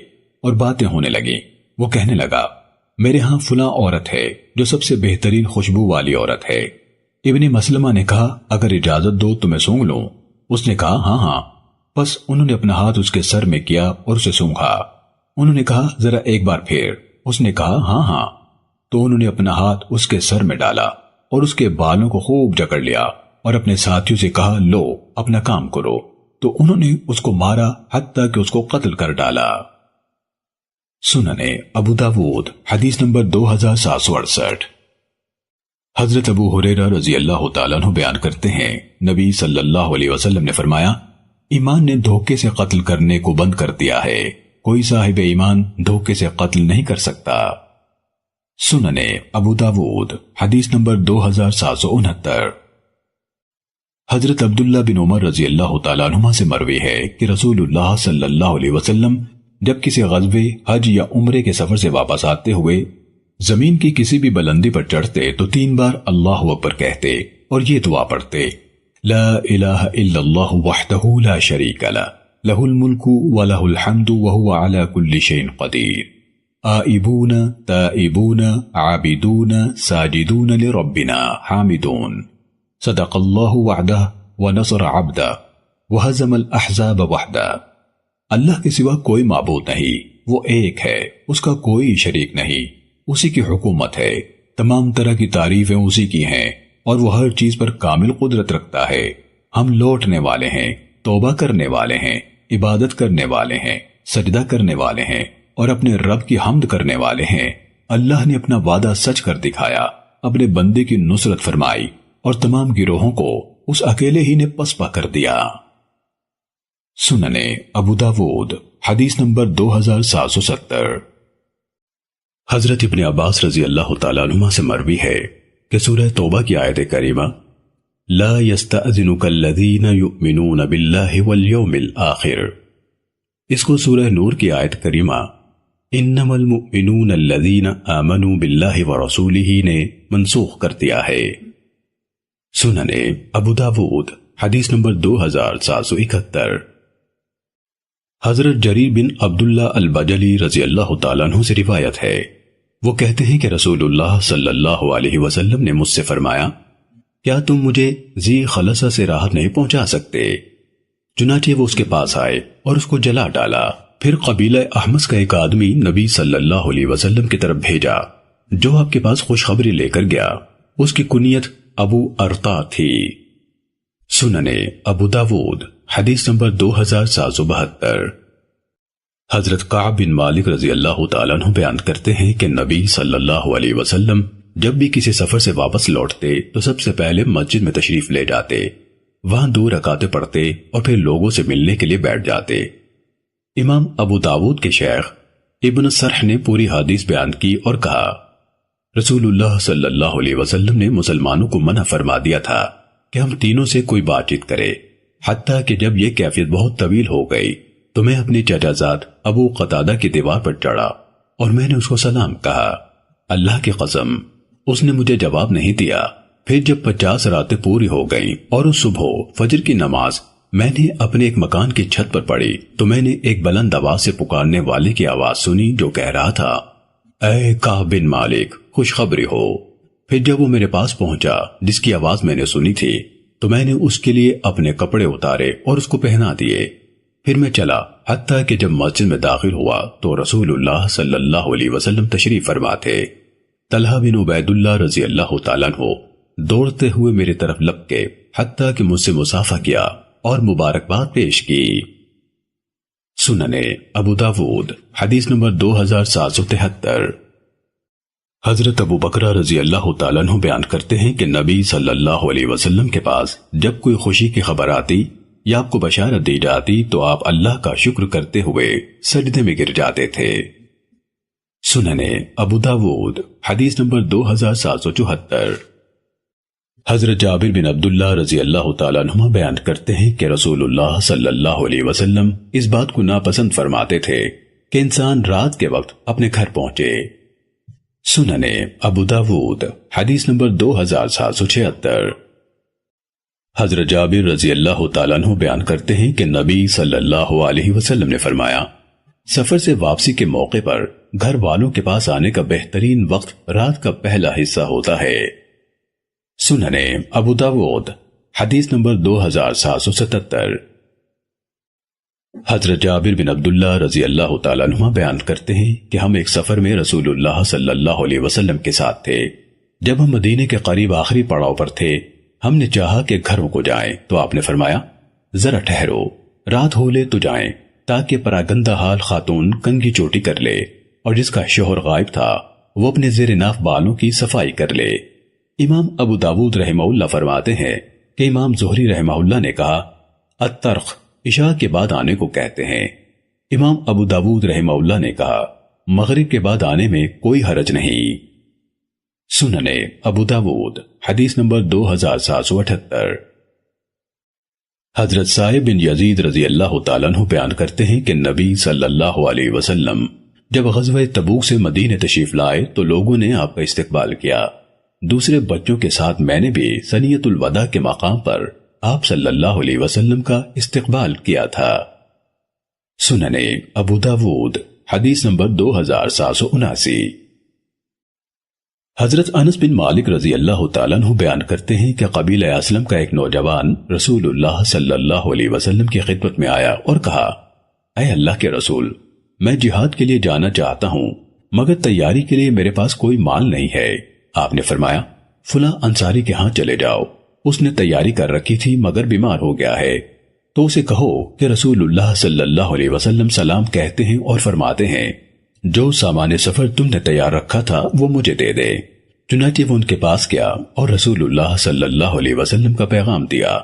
اور باتیں ہونے لگیں، وہ کہنے لگا، میرے ہاں فلاں عورت ہے جو سب سے بہترین خوشبو والی عورت ہے۔ ابن مسلمہ نے کہا، اگر اجازت دو تو میں سونگھ لوں؟ اس نے کہا، ہاں ہاں۔ پس انہوں نے اپنا ہاتھ اس کے سر میں کیا اور اسے سونگھا۔ انہوں نے کہا، ذرا ایک بار پھر۔ اس نے کہا، ہاں ہاں۔ تو انہوں نے اپنا ہاتھ اس کے سر میں ڈالا اور اس کے بالوں کو خوب جکڑ لیا اور اپنے ساتھیوں سے کہا، لو اپنا کام کرو۔ تو انہوں نے اس کو مارا حتیٰ کہ اس کو قتل کر ڈالا۔ سننے ابو داود حدیث نمبر 2768۔ حضرت ابو ہریرہ رضی اللہ تعالیٰ عنہ بیان کرتے ہیں، نبی صلی اللہ علیہ وسلم نے فرمایا، ایمان نے دھوکے سے قتل کرنے کو بند کر دیا ہے، کوئی صاحب ایمان دھوکے سے قتل نہیں کر سکتا۔ سننے ابو داود حدیث نمبر 2769۔ حضرت عبداللہ بن عمر رضی اللہ تعالیٰ عنہما سے مروی ہے کہ رسول اللہ صلی اللہ علیہ وسلم جب کسی غزوے، حج یا عمرے کے سفر سے واپس آتے ہوئے زمین کی کسی بھی بلندی پر چڑھتے تو 3 بار اللہ اکبر کہتے اور یہ دعا پڑھتے، لا الہ الا اللہ وحدہ لا شریک لہ، لہ الملک ولہ الحمد وہو علی کل شیء قدیر، آئبون تائبون عابدون ساجدون لربنا حامدون، صدق اللہ وعدہ ونصر عبدہ وہزم الاحزاب وحدہ۔ اللہ کے سوا کوئی معبود نہیں، وہ ایک ہے، اس کا کوئی شریک نہیں، اسی کی حکومت ہے، تمام طرح کی تعریفیں اسی کی ہیں اور وہ ہر چیز پر کامل قدرت رکھتا ہے۔ ہم لوٹنے والے ہیں، توبہ کرنے والے ہیں، عبادت کرنے والے ہیں، سجدہ کرنے والے ہیں اور اپنے رب کی حمد کرنے والے ہیں۔ اللہ نے اپنا وعدہ سچ کر دکھایا، اپنے بندے کی نصرت فرمائی اور تمام گروہوں کو اس اکیلے ہی نے پسپا کر دیا۔ سننے ابو داود حدیث نمبر 2770۔ حضرت ابن عباس رضی اللہ تعالیٰ عنہ سے مروی ہے کہ سورہ توبہ کی آیت کریمہ لا یستأذنک الذین یؤمنون باللہ والیوم الآخر، اس کو سورہ نور کی آیت کریمہ انما المؤمنون الذین آمنوا باللہ ورسولہ نے منسوخ کر دیا ہے۔ سننے ابو داود حدیث نمبر 2771۔ حضرت جریر بن عبداللہ البجلی رضی اللہ تعالیٰ عنہ سے روایت ہے، وہ کہتے ہیں کہ رسول اللہ صلی اللہ علیہ وسلم نے مجھ سے فرمایا، کیا تم مجھے ذی خلصہ سے راحت نہیں پہنچا سکتے؟ چنانچہ وہ اس کے پاس آئے اور اس کو جلا ڈالا۔ پھر قبیلہ احمس کا ایک آدمی نبی صلی اللہ علیہ وسلم کی طرف بھیجا جو آپ کے پاس خوشخبری لے کر گیا، اس کی کنیت ابو ارطا تھی۔ سننے ابو داود حدیث نمبر 2772۔ حضرت کعب بن مالک رضی اللہ تعالیٰ عنہ بیان کرتے ہیں کہ نبی صلی اللہ علیہ وسلم جب بھی کسی سفر سے واپس لوٹتے تو سب سے پہلے مسجد میں تشریف لے جاتے، وہاں 2 رکعتیں پڑھتے اور پھر لوگوں سے ملنے کے لیے بیٹھ جاتے۔ امام ابو داود کے شیخ ابن سرح نے پوری حدیث بیان کی اور کہا، رسول اللہ صلی اللہ علیہ وسلم نے مسلمانوں کو منع فرما دیا تھا کہ ہم تینوں سے کوئی بات چیت کرے، حتیٰ کہ جب یہ کیفیت بہت طویل ہو گئی تو میں اپنی چچا زاد ابو قتادہ کی دیوار پر چڑھا اور میں نے اس کو سلام کہا۔ اللہ کی قسم اس نے مجھے جواب نہیں دیا۔ پھر جب 50 راتیں پوری ہو گئیں اور اس صبح فجر کی نماز میں نے اپنے ایک مکان کی چھت پر پڑھی تو میں نے ایک بلند آواز سے پکارنے والے کی آواز سنی جو کہہ رہا تھا، اے کعب بن مالک، خوشخبری ہو۔ پھر جب وہ میرے پاس پہنچا جس کی آواز میں نے سنی تھی تو میں نے اس کے لیے اپنے کپڑے اتارے اور اس کو پہنا دیے۔ پھر میں چلا حتیٰ کہ جب مسجد میں داخل ہوا تو رسول اللہ صلی اللہ علیہ وسلم تشریف فرما تھے۔ طلحہ بن عبید اللہ رضی اللہ تعالیٰ عنہ دوڑتے ہوئے میری طرف لپکے حتیٰ کہ مجھ سے مصافحہ کیا اور مبارکباد پیش کی۔ سنن ابو داود حدیث نمبر 2773۔ حضرت ابو بکر رضی اللہ تعالیٰ عنہ بیان کرتے ہیں کہ نبی صلی اللہ علیہ وسلم کے پاس جب کوئی خوشی کی خبر آتی یا آپ کو بشارت دی جاتی تو آپ اللہ کا شکر کرتے ہوئے سجدے میں گر جاتے تھے۔ سنن ابو داود حدیث نمبر 2774۔ حضرت جابر بن عبداللہ رضی اللہ تعالیٰ عنہ بیان کرتے ہیں کہ رسول اللہ صلی اللہ علیہ وسلم اس بات کو ناپسند فرماتے تھے کہ انسان رات کے وقت اپنے گھر پہنچے۔ سنن ابو داود حدیث نمبر 2776۔ حضرت جابر رضی اللہ تعالیٰ عنہ بیان کرتے ہیں کہ نبی صلی اللہ علیہ وسلم نے فرمایا، سفر سے واپسی کے موقع پر گھر والوں کے پاس آنے کا بہترین وقت رات کا پہلا حصہ ہوتا ہے۔ سنن ابو داود حدیث نمبر 2777۔ حضرت جابر بن عبداللہ رضی اللہ تعالیٰ عنہ بیان کرتے ہیں کہ ہم ایک سفر میں رسول اللہ صلی اللہ علیہ وسلم کے ساتھ تھے۔ جب ہم مدینے کے قریب آخری پڑاؤ پر تھے ہم نے چاہا کہ گھروں کو جائیں تو آپ نے فرمایا، ذرا ٹھہرو، رات ہو لے تو جائیں تاکہ پراگندہ حال خاتون کنگھی چوٹی کر لے اور جس کا شوہر غائب تھا وہ اپنے زیر ناف بالوں کی صفائی کر لے۔ امام ابو داود رحمہ اللہ فرماتے ہیں کہ امام زہری رحمہ اللہ نے کہا، الطرق عشاء کے بعد آنے کو کہتے ہیں۔ امام ابو داود رحمہ اللہ نے کہا، مغرب کے بعد آنے میں کوئی حرج نہیں۔ سنن ابو داود حدیث نمبر 2778۔ حضرت صائب بن یزید رضی اللہ تعالیٰ عنہ بیان کرتے ہیں کہ نبی صلی اللہ علیہ وسلم جب غزوہ تبوک سے مدینے تشریف لائے تو لوگوں نے آپ کا استقبال کیا۔ دوسرے بچوں کے ساتھ میں نے بھی سنیت الوداع کے مقام پر آپ صلی اللہ علیہ وسلم کا استقبال کیا تھا۔ سنن ابو داود حدیث نمبر 2779۔ حضرت انس بن مالک رضی اللہ تعالیٰ عنہ بیان کرتے ہیں کہ قبیلہ اسلم کا ایک نوجوان رسول اللہ صلی اللہ علیہ وسلم کی خدمت میں آیا اور کہا، اے اللہ کے رسول، میں جہاد کے لیے جانا چاہتا ہوں مگر تیاری کے لیے میرے پاس کوئی مال نہیں ہے۔ آپ نے فرمایا، فلاں انصاری کے ہاں چلے جاؤ، اس نے تیاری کر رکھی تھی مگر بیمار ہو گیا ہے، تو اسے کہو کہ رسول اللہ صلی اللہ علیہ وسلم سلام کہتے ہیں اور فرماتے ہیں، جو سامان سفر تم نے تیار رکھا تھا وہ مجھے دے دے۔ چنانچہ وہ ان کے پاس گیا اور رسول اللہ صلی اللہ علیہ وسلم کا پیغام دیا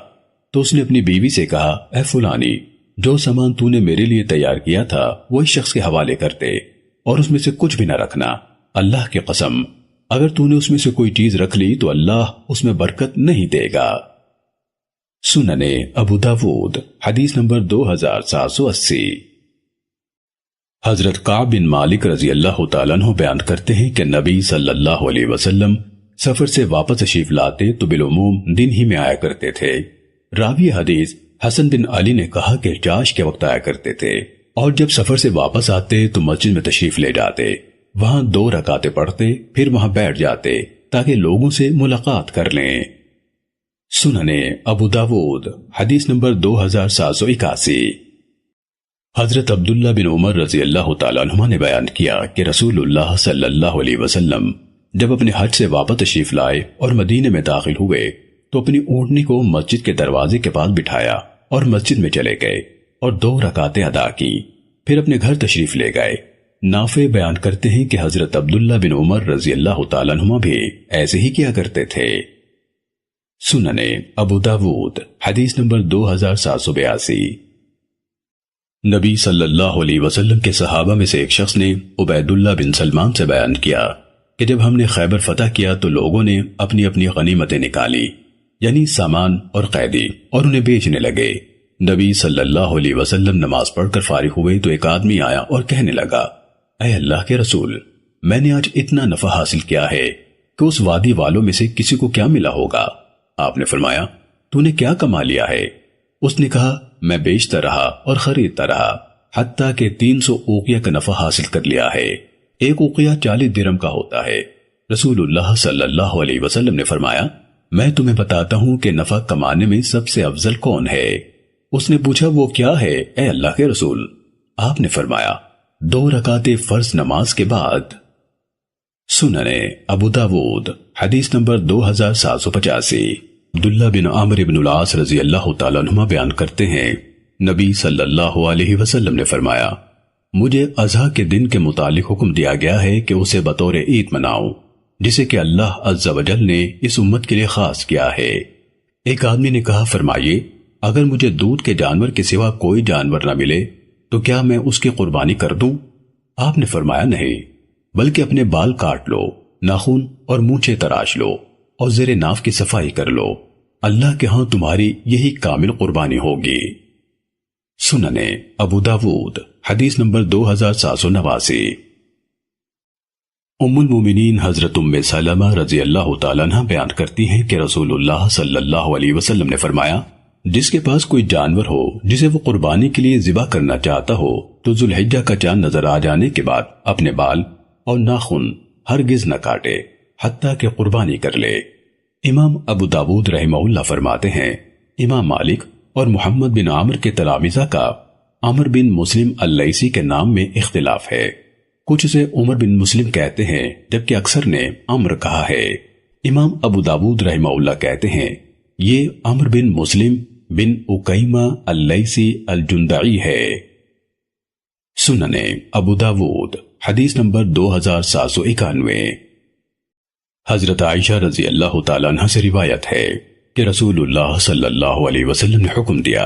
تو اس نے اپنی بیوی سے کہا، اے فلانی، جو سامان تو نے میرے لیے تیار کیا تھا وہ اس شخص کے حوالے کر دے اور اس میں سے کچھ بھی نہ رکھنا۔ اللہ کی قسم اگر تو نے اس میں سے کوئی چیز رکھ لی تو اللہ اس میں برکت نہیں دے گا۔ سنن ابو داود حدیث نمبر 2780۔ حضرت کعب بن مالک رضی اللہ تعالیٰ عنہ بیان کرتے ہیں کہ نبی صلی اللہ علیہ وسلم سفر سے واپس تشریف لاتے تو بالعموم دن ہی میں آیا کرتے تھے۔ راوی حدیث حسن بن علی نے کہا کہ جاش کے وقت آیا کرتے تھے اور جب سفر سے واپس آتے تو مسجد میں تشریف لے جاتے، وہاں 2 رکعتیں پڑھتے پھر وہاں بیٹھ جاتے تاکہ لوگوں سے ملاقات کر لیں۔ سنن ابو داود حدیث نمبر 2781۔ حضرت عبداللہ بن عمر رضی اللہ تعالیٰ عنہ نے بیان کیا کہ رسول اللہ صلی اللہ علیہ وسلم جب اپنے حج سے واپس تشریف لائے اور مدینے میں داخل ہوئے تو اپنی اونٹنی کو مسجد کے دروازے کے پاس بٹھایا اور مسجد میں چلے گئے اور 2 رکعتیں ادا کی، پھر اپنے گھر تشریف لے گئے۔ نافع بیان کرتے ہیں کہ حضرت عبداللہ بن عمر رضی اللہ تعالیٰ عنہ بھی ایسے ہی کیا کرتے تھے۔ سنن ابو داود حدیث نمبر 2782۔ نبی صلی اللہ علیہ وسلم کے صحابہ میں سے ایک شخص نے عبید اللہ بن سلمان سے بیان کیا کہ جب ہم نے خیبر فتح کیا تو لوگوں نے اپنی اپنی غنیمتیں نکالی، یعنی سامان اور قیدی، اور انہیں بیچنے لگے۔ نبی صلی اللہ علیہ وسلم نماز پڑھ کر فارغ ہوئے تو ایک آدمی آیا اور کہنے لگا، اے اللہ کے رسول، میں نے آج اتنا نفع حاصل کیا ہے کہ اس وادی والوں میں سے کسی کو کیا ملا ہوگا؟ آپ نے فرمایا، تو نے کیا کما لیا ہے؟ اس نے کہا، میں بیچتا رہا اور خریدتا رہا حتیٰ کہ 300 اوقیہ کا نفع حاصل کر لیا ہے۔ ایک اوقیہ 40 درہم کا ہوتا ہے۔ رسول اللہ صلی اللہ علیہ وسلم نے فرمایا، میں تمہیں بتاتا ہوں کہ نفع کمانے میں سب سے افضل کون ہے؟ اس نے پوچھا، وہ کیا ہے اے اللہ کے رسول؟ آپ نے فرمایا، 2 رکعت فرض نماز کے بعد۔ سنن ابو داود حدیث نمبر 2785۔ عبداللہ بن عامر بن العاص رضی اللہ تعالیٰ عنہما بیان کرتے ہیں، نبی صلی اللہ علیہ وسلم نے فرمایا، مجھے اضحیٰ کے دن کے متعلق حکم دیا گیا ہے کہ اسے بطور عید مناؤں، جسے کہ اللہ عز و جل نے اس امت کے لیے خاص کیا ہے۔ ایک آدمی نے کہا، فرمائیے، اگر مجھے دودھ کے جانور کے سوا کوئی جانور نہ ملے تو کیا میں اس کی قربانی کر دوں؟ آپ نے فرمایا، نہیں، بلکہ اپنے بال کاٹ لو، ناخن اور مونچھیں تراش لو اور زیر ناف کی صفائی کر لو، اللہ کے ہاں تمہاری یہی کامل قربانی ہوگی۔ سنن ابو داود حدیث نمبر 2789۔ ام المومنین حضرت ام سلمہ رضی اللہ تعالیٰ عنہ بیان کرتی ہیں کہ رسول اللہ صلی اللہ علیہ وسلم نے فرمایا، جس کے پاس کوئی جانور ہو جسے وہ قربانی کے لیے ذبح کرنا چاہتا ہو تو ذوالحجہ کا چاند نظر آ جانے کے بعد اپنے بال اور ناخن ہرگز نہ کاٹے حتیٰ کہ قربانی کر لے۔ امام ابو داود رحمہ اللہ فرماتے ہیں، امام مالک اور محمد بن عامر کے تلامذہ کا عمر بن مسلم اللیثی کے نام میں اختلاف ہے، کچھ سے عمر بن مسلم کہتے ہیں جبکہ اکثر نے عمر کہا ہے۔ امام ابو داود رحمہ اللہ کہتے ہیں، یہ عمر بن مسلم بن اکیمہ اللیثی الجندعی ہے۔ سنن ابو داود حدیث نمبر 2791۔ حضرت عائشہ رضی اللہ تعالیٰ عنہ سے روایت ہے کہ رسول اللہ صلی اللہ علیہ وسلم نے حکم دیا،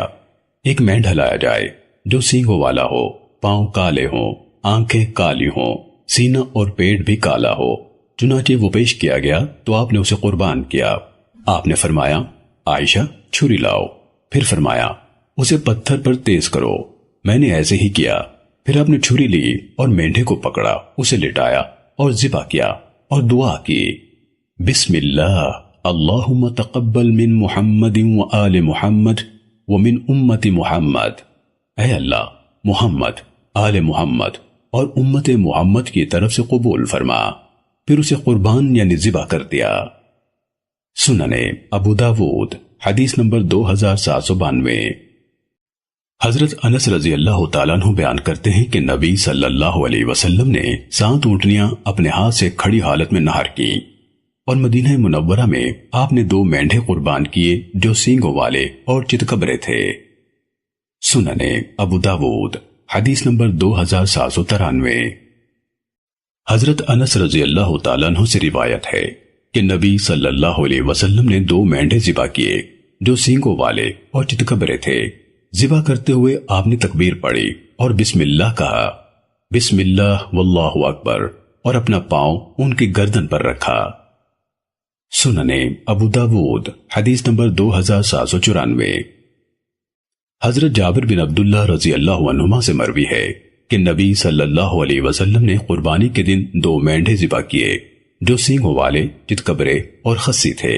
ایک مینڈھا لایا جائے جو سینگوں والا ہو، پاؤں کالے ہوں، آنکھیں کالی ہوں، سینہ اور پیٹ بھی کالا ہو۔ چنانچہ وہ پیش کیا گیا تو آپ نے اسے قربان کیا۔ آپ نے فرمایا، عائشہ چھری لاؤ، پھر فرمایا، اسے پتھر پر تیز کرو۔ میں نے ایسے ہی کیا، پھر آپ نے چھری لی اور مینڈھے کو پکڑا، اسے لٹایا اور ذبح کیا اور دعا کی، بسم اللہ اللہم تقبل من محمد و آل محمد ومن امت محمد۔ اے اللہ، محمد، آل محمد اور امت محمد کی طرف سے قبول فرما۔ پھر اسے قربان یعنی ذبح کر دیا۔ سنن ابو داود حدیث نمبر 2792۔ حضرت انس رضی اللہ تعالیٰ عنہ بیان کرتے ہیں کہ نبی صلی اللہ علیہ وسلم نے 7 اونٹنیاں اپنے ہاتھ سے کھڑی حالت میں نہر کی، اور مدینہ منورہ میں آپ نے 2 مینڈھے قربان کیے جو سینگوں والے اور چتکبرے تھے۔ سنن ابو داود حدیث نمبر 2793۔ حضرت انس رضی اللہ تعالیٰ عنہ سے روایت ہے کہ نبی صلی اللہ علیہ وسلم نے 2 مینڈھے ذبح کیے جو سینگوں والے اور چتکبرے تھے۔ ذبح کرتے ہوئے آپ نے تکبیر پڑھی اور بسم اللہ کہا، بسم اللہ واللہ اکبر، اور اپنا پاؤں ان کی گردن پر رکھا۔ سنن ابو داود حدیث نمبر 2794۔ حضرت جابر بن عبداللہ رضی اللہ عنہما سے مروی ہے کہ نبی صلی اللہ علیہ وسلم نے قربانی کے دن 2 مینڈھے ذبح کیے جو سینگوں والے، چتکبرے اور خصی تھے۔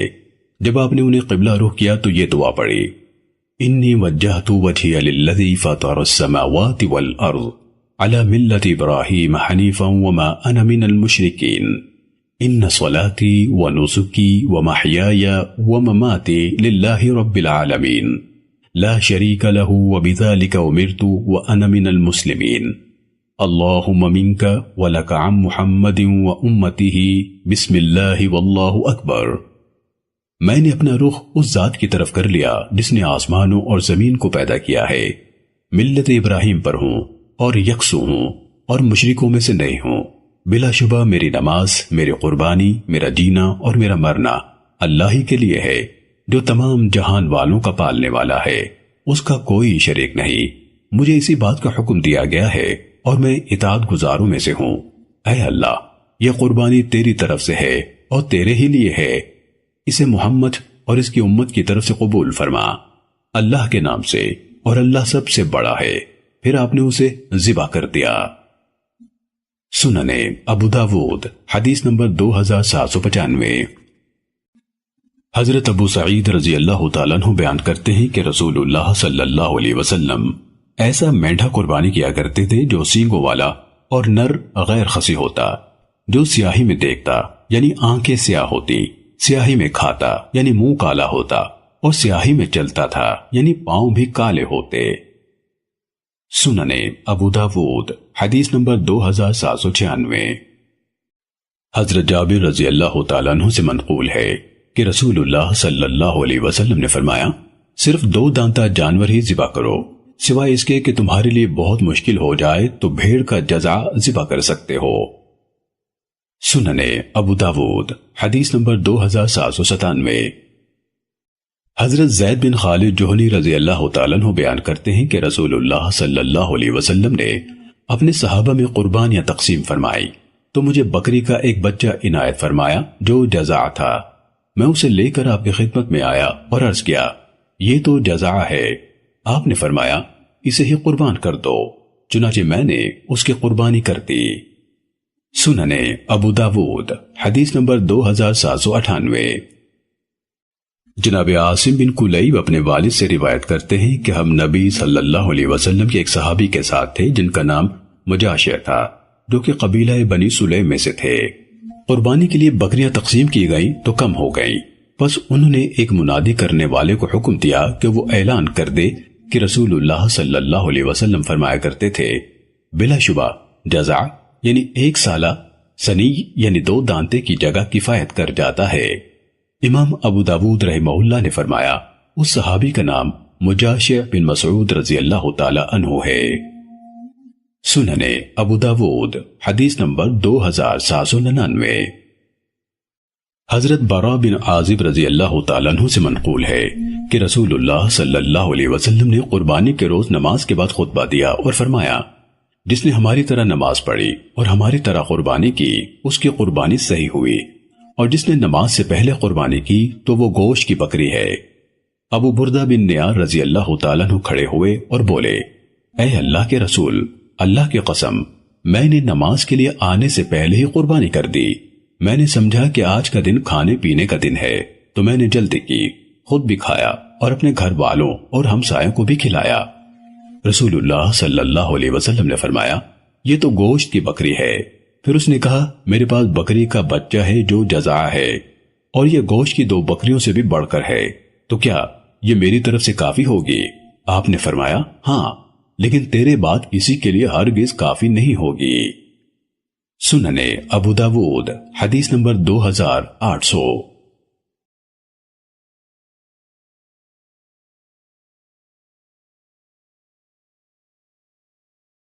جب آپ نے انہیں قبلہ رخ کیا تو یہ دعا پڑھی، انی وجہت وجہی للذی فطر السماوات والارض علی ملت ابراہیم حنیفا وما انا من المشرکین، ان صلاتی ونسکی ومحیای ومماتی للہ رب العالمین لا شریک لہ وبذلک امرت وانا من المسلمین، اللہم منک ولک عن محمد وامتہ بسم اللہ واللہ اکبر۔ میں نے اپنا رخ اس ذات کی طرف کر لیا جس نے آسمانوں اور زمین کو پیدا کیا ہے، ملت ابراہیم پر ہوں اور یکسو ہوں اور مشرکوں میں سے نہیں ہوں۔ بلا شبہ میری نماز، میری قربانی، میرا جینا اور میرا مرنا اللہ ہی کے لیے ہے جو تمام جہان والوں کا پالنے والا ہے، اس کا کوئی شریک نہیں۔ مجھے اسی بات کا حکم دیا گیا ہے اور میں اطاعت گزاروں میں سے ہوں۔ اے اللہ، یہ قربانی تیری طرف سے ہے اور تیرے ہی لیے ہے، اسے محمد اور اس کی امت کی طرف سے قبول فرما۔ اللہ کے نام سے اور اللہ سب سے بڑا ہے۔ پھر آپ نے اسے ذبح کر دیا۔ سننے ابو داود حدیث نمبر 2795۔ حضرت ابو سعید رضی اللہ تعالیٰ عنہ بیان کرتے ہیں کہ رسول اللہ صلی اللہ علیہ وسلم ایسا مینڈھا قربانی کیا کرتے تھے جو سینگوں والا اور نر غیر خسی ہوتا، جو سیاہی میں دیکھتا یعنی آنکھیں سیاہ ہوتی، سیاہی میں کھاتا یعنی منہ کالا ہوتا، اور سیاہی میں چلتا تھا یعنی پاؤں بھی کالے ہوتے۔ سننے ابو داود حدیث نمبر 2796۔ حضرت جابر رضی اللہ تعالیٰ عنہ سے منقول ہے کہ رسول اللہ صلی اللہ علیہ وسلم نے فرمایا، صرف 2 دانتا جانور ہی ذبح کرو، سوائے اس کے کہ تمہارے لیے بہت مشکل ہو جائے تو بھیڑ کا جزع ذبح کر سکتے ہو۔ سننے ابو داود حدیث نمبر 2797۔ حضرت زید بن خالد جوہنی رضی اللہ تعالیٰ عنہ بیان کرتے ہیں کہ رسول اللہ صلی اللہ علیہ وسلم نے اپنے صحابہ میں قربانیاں تقسیم فرمائی تو مجھے بکری کا ایک بچہ عنایت فرمایا جو جزع تھا۔ میں اسے لے کر آپ کی خدمت میں آیا اور عرض کیا، یہ تو جزع ہے۔ آپ نے فرمایا، اسے ہی قربان کر دو۔ چنانچہ میں نے اس کی قربانی کر دی۔ سننے ابو داود حدیث نمبر 2798۔ جناب عاصم بن کلیب اپنے والد سے روایت کرتے ہیں کہ ہم نبی صلی اللہ علیہ وسلم کے ایک صحابی کے ساتھ تھے جن کا نام مجاشع تھا، جو کہ قبیلہ بنی سلیم میں سے تھے۔ قربانی کے لیے بکریاں تقسیم کی گئیں تو کم ہو گئیں، پس انہوں نے ایک منادی کرنے والے کو حکم دیا کہ وہ اعلان کر دے کہ رسول اللہ صلی اللہ علیہ وسلم فرمایا کرتے تھے، بلا شبہ جزع یعنی 1 سالہ سنی یعنی 2 دانتے کی جگہ کفایت کر جاتا ہے۔ امام ابو داود رحمہ اللہ نے فرمایا، اس صحابی کا نام مجاشع بن مسعود رضی اللہ تعالی عنہ ہے۔ سننے ابو داود حدیث نمبر 2799۔ حضرت براء بن عازب رضی اللہ تعالیٰ عنہ سے منقول ہے کہ رسول اللہ صلی اللہ علیہ وسلم نے قربانی کے روز نماز کے بعد خطبہ دیا اور فرمایا، جس نے ہماری طرح نماز پڑھی اور ہماری طرح قربانی کی اس کی قربانی صحیح ہوئی، اور جس نے نماز سے پہلے قربانی کی تو وہ گوشت کی بکری ہے۔ ابو بردہ بن نیار رضی اللہ تعالیٰ عنہ کھڑے ہوئے اور بولے، اے اللہ کے رسول، اللہ کی قسم، میں نے نماز کے لیے آنے سے پہلے ہی قربانی کر دی۔ میں نے سمجھا کہ آج کا دن کھانے پینے کا دن ہے تو میں نے جلدی کی، خود بھی کھایا اور اپنے گھر والوں اور ہمسایوں کو بھی کھلایا۔ رسول اللہ صلی اللہ علیہ وسلم نے فرمایا، یہ تو گوشت کی بکری ہے۔ پھر اس نے کہا، میرے پاس بکری کا بچہ ہے جو جزع ہے، اور یہ گوشت کی 2 بکریوں سے بھی بڑھ کر ہے، تو کیا یہ میری طرف سے کافی ہوگی؟ آپ نے فرمایا، ہاں، لیکن تیرے بعد کسی کے لیے ہرگز کافی نہیں ہوگی۔ سننے ابو داود حدیث نمبر 2800۔